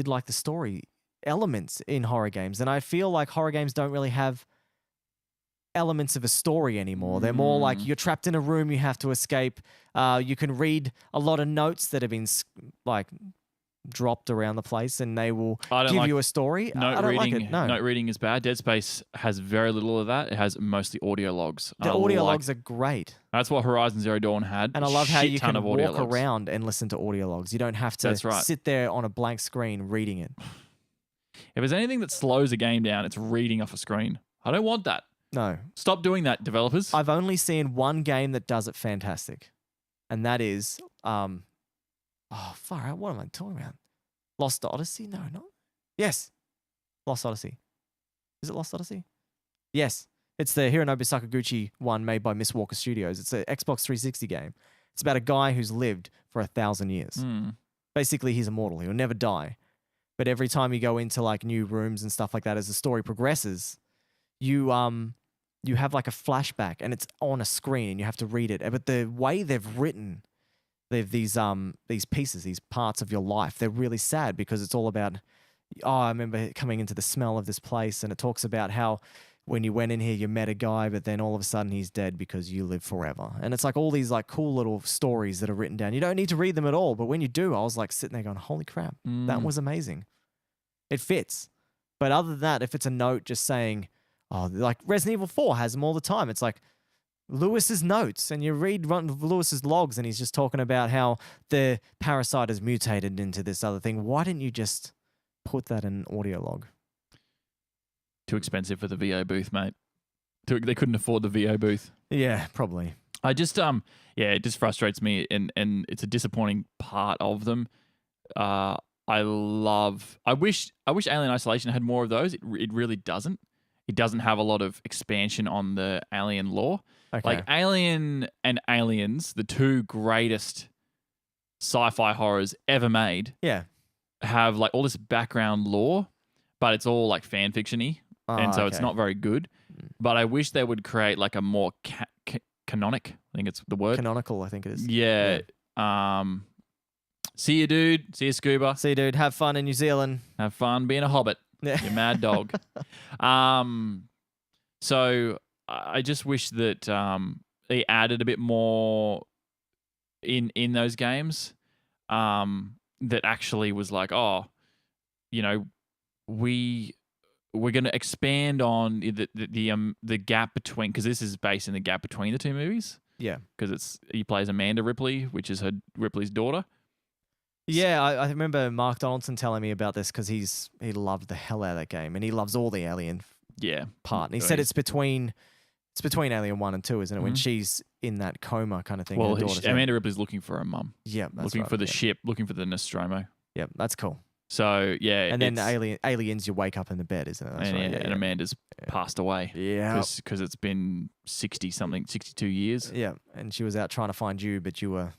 like the story elements in horror games, and I feel like horror games don't really have elements of a story anymore. They're more like you're trapped in a room, you have to escape. You can read a lot of notes that have been like dropped around the place, and they will give you a story. Note reading, like it. No. Note reading is bad. Dead Space has very little of that. It has mostly audio logs. The audio logs are great. That's what Horizon Zero Dawn had. And I love how you can walk around and listen to audio logs. You don't have to sit there on a blank screen reading it. If there's anything that slows a game down, it's reading off a screen. I don't want that. No. Stop doing that, developers. I've only seen one game that does it fantastic. And that is far out. What am I talking about? Lost Odyssey? No, not. Yes. Lost Odyssey. Is it Lost Odyssey? Yes. It's the Hironobu Sakaguchi one made by Miss Walker Studios. It's an Xbox 360 game. It's about a guy who's lived for 1,000 years. Basically, he's immortal. He'll never die. But every time you go into like new rooms and stuff like that, as the story progresses, you have like a flashback and it's on a screen and you have to read it. But the way they've written these pieces, these parts of your life, they're really sad because it's all about, I remember coming into the smell of this place, and it talks about how when you went in here, you met a guy, but then all of a sudden he's dead because you live forever. And it's like all these like cool little stories that are written down. You don't need to read them at all, but when you do, I was like sitting there going, holy crap, that was amazing. It fits. But other than that, if it's a note just saying, like Resident Evil 4 has them all the time. It's like Lewis's notes, and you read Lewis's logs, and he's just talking about how the parasite has mutated into this other thing. Why didn't you just put that in an audio log? Too expensive for the VO booth, mate. They couldn't afford the VO booth. Yeah, probably. I just it just frustrates me, and it's a disappointing part of them. I wish Alien Isolation had more of those. It really doesn't. It doesn't have a lot of expansion on the Alien lore. Okay. Like Alien and Aliens, the two greatest sci-fi horrors ever made, yeah, have like all this background lore, but it's all like fan fiction-y. and so it's okay. not very good. But I wish they would create like a more canonic. I think it's the word. Canonical, I think it is. Yeah. See you, dude. See you, Scuba. See, dude, have fun in New Zealand. Have fun being a hobbit. Yeah. You mad dog. So I just wish that they added a bit more in those games. That actually was like, oh, you know, we're going to expand on the gap between, because this is based in the gap between the two movies. Yeah. Because he plays Amanda Ripley, which is Ripley's daughter. Yeah, I remember Mark Donaldson telling me about this because he loved the hell out of that game, and he loves all the Alien part. And he said it's between Alien 1 and 2, isn't it? When she's in that coma kind of thing. Well, Amanda Ripley's looking for her mum. Yeah, that's looking right, for the ship, looking for the Nostromo. Yeah, that's cool. So yeah, and then Aliens, you wake up in the bed, isn't it? That's right. And Amanda's passed away. Yeah, because it's been 62 years. Yeah, and she was out trying to find you, but you were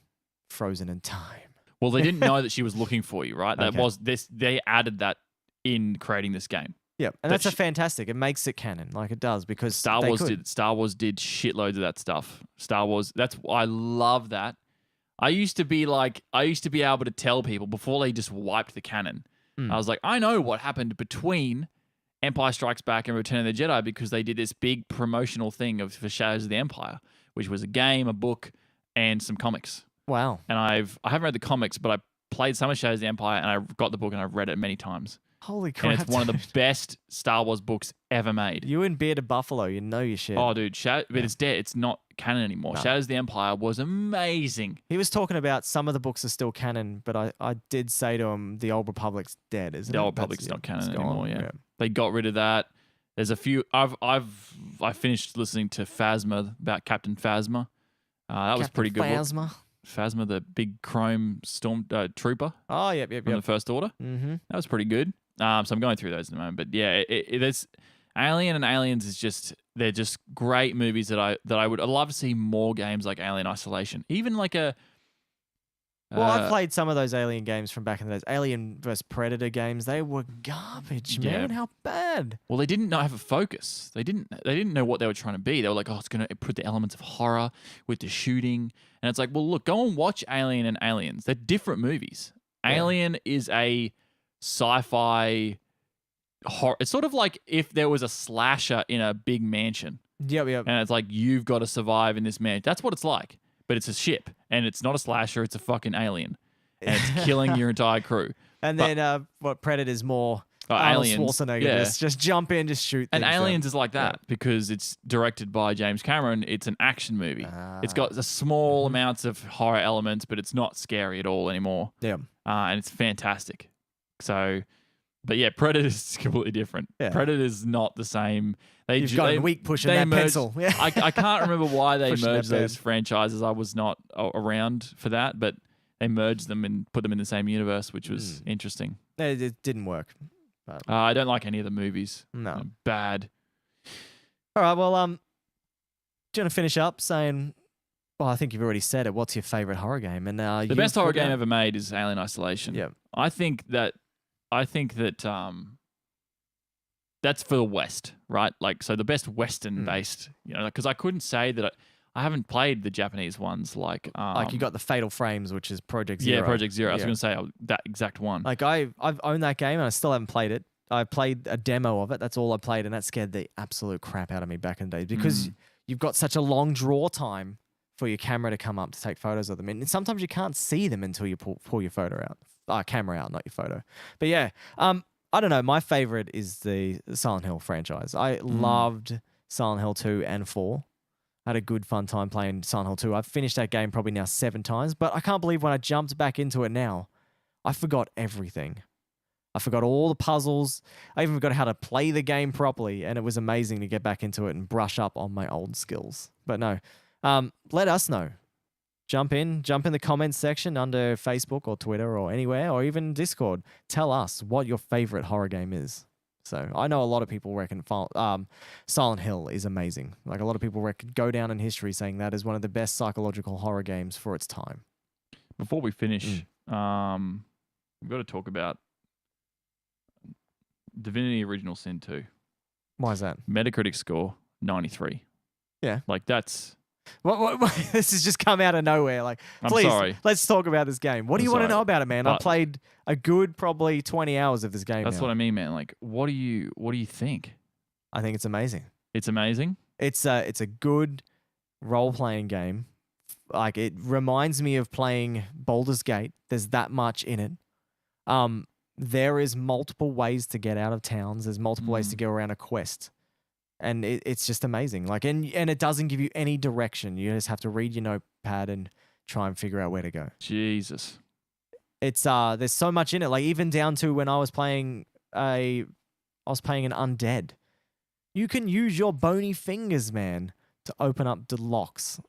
frozen in time. Well, they didn't know that she was looking for you, right? That Okay. was this. They added that in creating this game. Yeah, and that's fantastic. It makes it canon, like it does, because Star Wars did shitloads of that stuff. Star Wars. I love that. I used to be able to tell people before they just wiped the canon. I was like, I know what happened between Empire Strikes Back and Return of the Jedi because they did this big promotional thing for Shadows of the Empire, which was a game, a book, and some comics. Wow. And I haven't read the comics, but I played some of Shadows of the Empire, and I got the book and I've read it many times. Holy crap! And it's one of the best Star Wars books ever made. You and Bearded Buffalo, you know your shit. Oh, dude, but it's dead. It's not canon anymore. No. Shadows of the Empire was amazing. He was talking about some of the books are still canon, but I did say to him, the Old Republic's dead, isn't it? The Old Republic's not canon anymore. Yeah, yeah. they got rid of that. There's a few. I finished listening to Phasma about Captain Phasma. That was pretty good. Phasma. Phasma, the big chrome storm trooper. Oh, yep. From the First Order. Mm-hmm. That was pretty good. So I'm going through those in a moment, but yeah, there's Alien and Aliens is they're just great movies that I'd love to see more games like Alien Isolation, even like a. Well, I've played some of those Alien games from back in the days. Alien vs Predator games, they were garbage, man. How bad? Well, they didn't have a focus. They didn't know what they were trying to be. They were like, oh, it's going to put the elements of horror with the shooting. And it's like, well, look, go and watch Alien and Aliens. They're different movies. Yeah. Alien is a sci-fi horror. It's sort of like if there was a slasher in a big mansion. Yep. And it's like, you've got to survive in this mansion. That's what it's like. But it's a ship, and it's not a slasher. It's a fucking alien, and it's killing your entire crew. And then what Predator's more Arnold Schwarzenegger. Just jump in, just shoot things. And Aliens is like that because it's directed by James Cameron. It's an action movie. It's got a small amounts of horror elements, but it's not scary at all anymore. Yeah. And it's fantastic. So, but yeah, Predator's completely different. Yeah. Predator's not the same. You've got a weak pushing that pencil. Yeah. I can't remember why they merged those franchises. I was not around for that, but they merged them and put them in the same universe, which was interesting. It didn't work. I don't like any of the movies. No. They're bad. All right, well, do you want to finish up saying, well, I think you've already said it. What's your favorite horror game? And the best horror game ever made is Alien Isolation. Yeah. I think that that's for the West, right? Like, so the best Western-based, because I couldn't say that I haven't played the Japanese ones like you got the Fatal Frames, which is Project Zero. Yeah, Project Zero. I was going to say that exact one. Like I've owned that game and I still haven't played it. I played a demo of it. That's all I played, and that scared the absolute crap out of me back in the days because you've got such a long draw time for your camera to come up to take photos of them, and sometimes you can't see them until you pull your camera out, not your photo. But yeah, I don't know. My favorite is the Silent Hill franchise. I loved Silent Hill 2 and 4. I had a good fun time playing Silent Hill 2. I've finished that game probably now 7 times, but I can't believe when I jumped back into it now, I forgot everything. I forgot all the puzzles. I even forgot how to play the game properly, and it was amazing to get back into it and brush up on my old skills. But no, let us know. Jump in the comments section under Facebook or Twitter or anywhere, or even Discord. Tell us what your favorite horror game is. So I know a lot of people reckon Silent Hill is amazing. Like a lot of people go down in history saying that is one of the best psychological horror games for its time. Before we finish, we've got to talk about Divinity Original Sin 2. Why is that? Metacritic score 93. Yeah. Like that's. What, this has just come out of nowhere. Like, I'm please, sorry. let's talk about this game. What do you want to know about it, man? I but- played a good probably 20 hours of this game. That's now. what I mean, man. Like, what do you think? I think it's amazing. It's amazing. It's a good role-playing game. Like, it reminds me of playing Baldur's Gate. There's that much in it. There is multiple ways to get out of towns. There's multiple ways to go around a quest. And it's just amazing. Like, and it doesn't give you any direction. You just have to read your notepad and try and figure out where to go. Jesus. It's there's so much in it. Like, even down to when I was playing an undead. You can use your bony fingers, man, to open up the locks.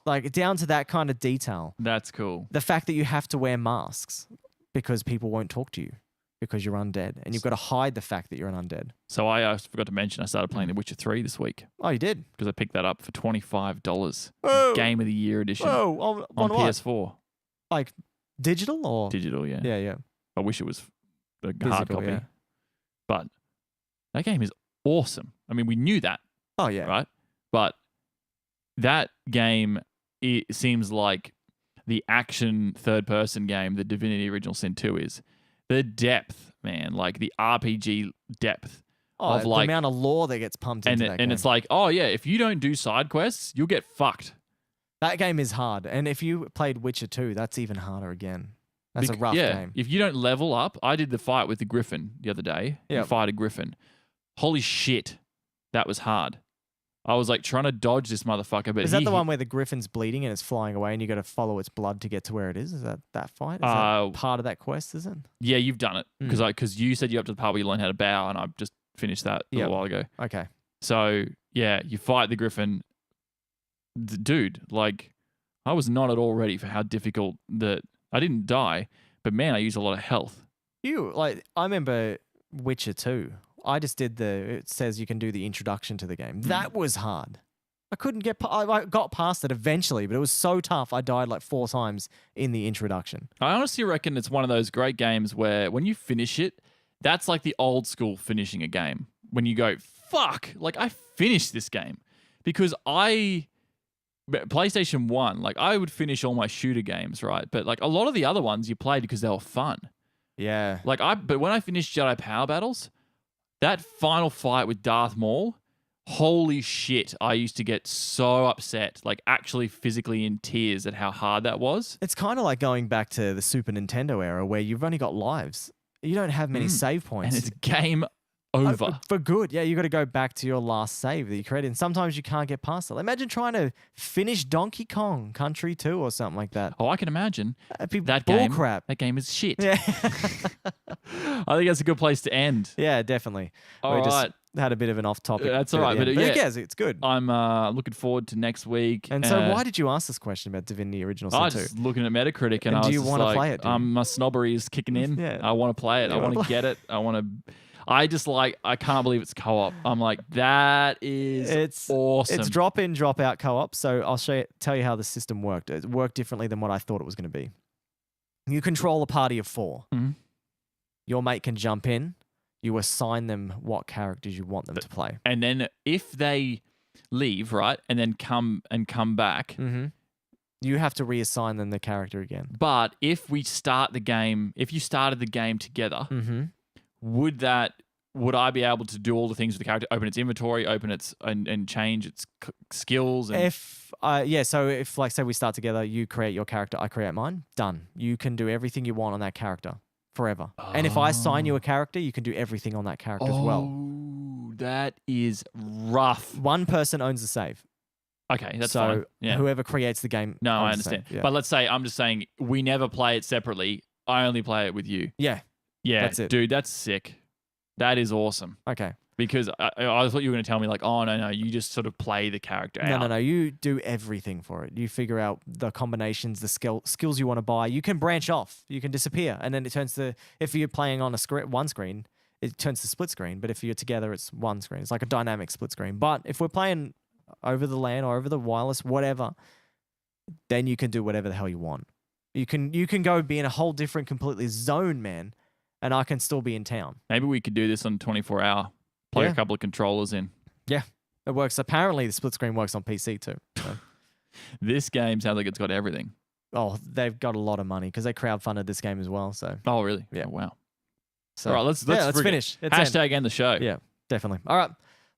Like, down to that kind of detail. That's cool. The fact that you have to wear masks because people won't talk to you because you're undead, and you've got to hide the fact that you're an undead. So I forgot to mention I started playing The Witcher 3 this week Oh, you did? because I picked that up for $25. Whoa. Game of the Year edition Whoa, on what? PS4. Like, digital or? Digital, yeah. Yeah. I wish it was a hard Physical, copy. yeah. But that game is awesome. I mean, we knew that, Oh, yeah. right? But that game, it seems like the action third-person game that Divinity Original Sin 2 is. The depth, man, like the RPG depth Oh, of the like, amount of lore that gets pumped into that game. and it's like, oh yeah, if you don't do side quests, you'll get fucked. That game is hard. And if you played Witcher 2, that's even harder again. That's a rough game. If you don't level up, I did the fight with the Griffin the other day. You Yep. fight a Griffin. Holy shit, that was hard. I was like trying to dodge this motherfucker, but Is that the one where the griffin's bleeding and it's flying away and you got to follow its blood to get to where it is? Is that fight? Is that part of that quest, is it? Yeah, you've done it because you said you're up to the part where you learn how to bow, and I just finished that a little while ago. Okay. So yeah, you fight the Griffin. Dude, like I was not at all ready for how difficult that. I didn't die, but man, I used a lot of health. I remember Witcher 2. I just did it says you can do the introduction to the game. That was hard. I couldn't get, I got past it eventually, but it was so tough. I died like 4 times in the introduction. I honestly reckon it's one of those great games where when you finish it, that's like the old school finishing a game. When you go, fuck, like I finished this game. Because PlayStation 1, like I would finish all my shooter games, right? But like a lot of the other ones you played because they were fun. Yeah. But when I finished Jedi Power Battles, that final fight with Darth Maul, holy shit, I used to get so upset, like actually physically in tears at how hard that was. It's kind of like going back to the Super Nintendo era where you've only got lives. You don't have many save points. And it's game over. For good. Yeah, you got to go back to your last save that you created. And sometimes you can't get past it. Like, imagine trying to finish Donkey Kong Country 2 or something like that. Oh, I can imagine. That bull crap. That game is shit. Yeah. I think that's a good place to end. Yeah, definitely. All we right. just had a bit of an off-topic. That's all right, but who yeah. cares? It's good. I'm looking forward to next week. And so why did you ask this question about Divinity Original Sin 2? I was just looking at Metacritic and I was do you just want to like, play it? Do you? my snobbery is kicking in. Yeah. I want to play it. I want to get it. I can't believe it's co-op. I'm like, that is awesome. It's drop-in, drop-out co-op. So I'll tell you how the system worked. It worked differently than what I thought it was going to be. You control a party of 4. Mm-hmm. Your mate can jump in. You assign them what characters you want them to play. And then if they leave, right, and then come back, you have to reassign them the character again. But if you started the game together, would I be able to do all the things with the character? Open its inventory, and change its skills. And So if like say we start together, you create your character, I create mine. Done. You can do everything you want on that character forever. And if I assign you a character, you can do everything on that character as well. Oh, that is rough. One person owns the save. Okay, that's fine. Yeah. Whoever creates the game. No, I owns the understand. save. Yeah. But let's say I'm just saying we never play it separately. I only play it with you. Yeah. Yeah, That's it. Dude, that's sick. That is awesome. Okay. Because I thought you were going to tell me like, oh, no, you just sort of play the character out. No. You do everything for it. You figure out the combinations, the skills you want to buy. You can branch off. You can disappear. And then it turns to, if you're playing on one screen, it turns to split screen. But if you're together, it's one screen. It's like a dynamic split screen. But if we're playing over the LAN or over the wireless, whatever, then you can do whatever the hell you want. You can go be in a whole different completely zone, man. And I can still be in town. Maybe we could do this on 24-hour plug Yeah. a couple of controllers in. It works. Apparently, the split screen works on PC too. So. This game sounds like it's got everything. Oh, they've got a lot of money because they crowdfunded this game as well. So, Oh, really? Yeah. Oh, wow. so All right, let's finish. It's end. hashtag end the show. Yeah, definitely. All right.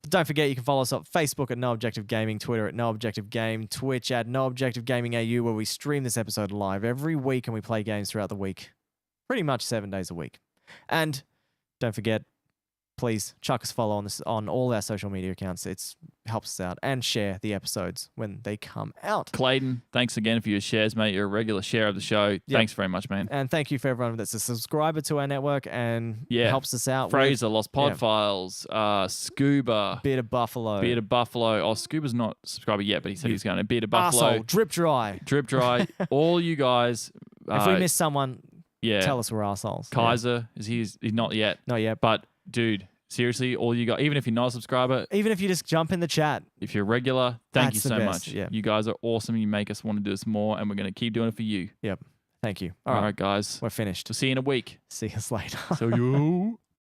Don't forget, you can follow us on Facebook at No Objective Gaming, Twitter at No Objective Game, Twitch at No Objective Gaming AU, where we stream this episode live every week and we play games throughout the week, pretty much 7 days a week. And don't forget, please chuck us follow on all our social media accounts. It helps us out, and share the episodes when they come out. Clayton, thanks again for your shares, mate. You're a regular share of the show. Thanks very much, man. And thank you for everyone that's a subscriber to our network and helps us out. Fraser, Lost Pod Files, Scuba, Beard of Buffalo. Oh, Scuba's not a subscriber yet, but he said he's going to. Beard of Buffalo, Arsehole, Drip Dry. all you guys. If we miss someone, yeah, tell us we're assholes. Kaiser, he's not yet. Not yet. But dude, seriously, all you guys, even if you're not a subscriber, Even if you just jump in the chat. if you're a regular, thank you That's the so best, much. yeah. You guys are awesome. You make us want to do this more, and we're going to keep doing it for you. Yep. Thank you. All right, guys. We're finished. We'll see you in a week. See us later. So you.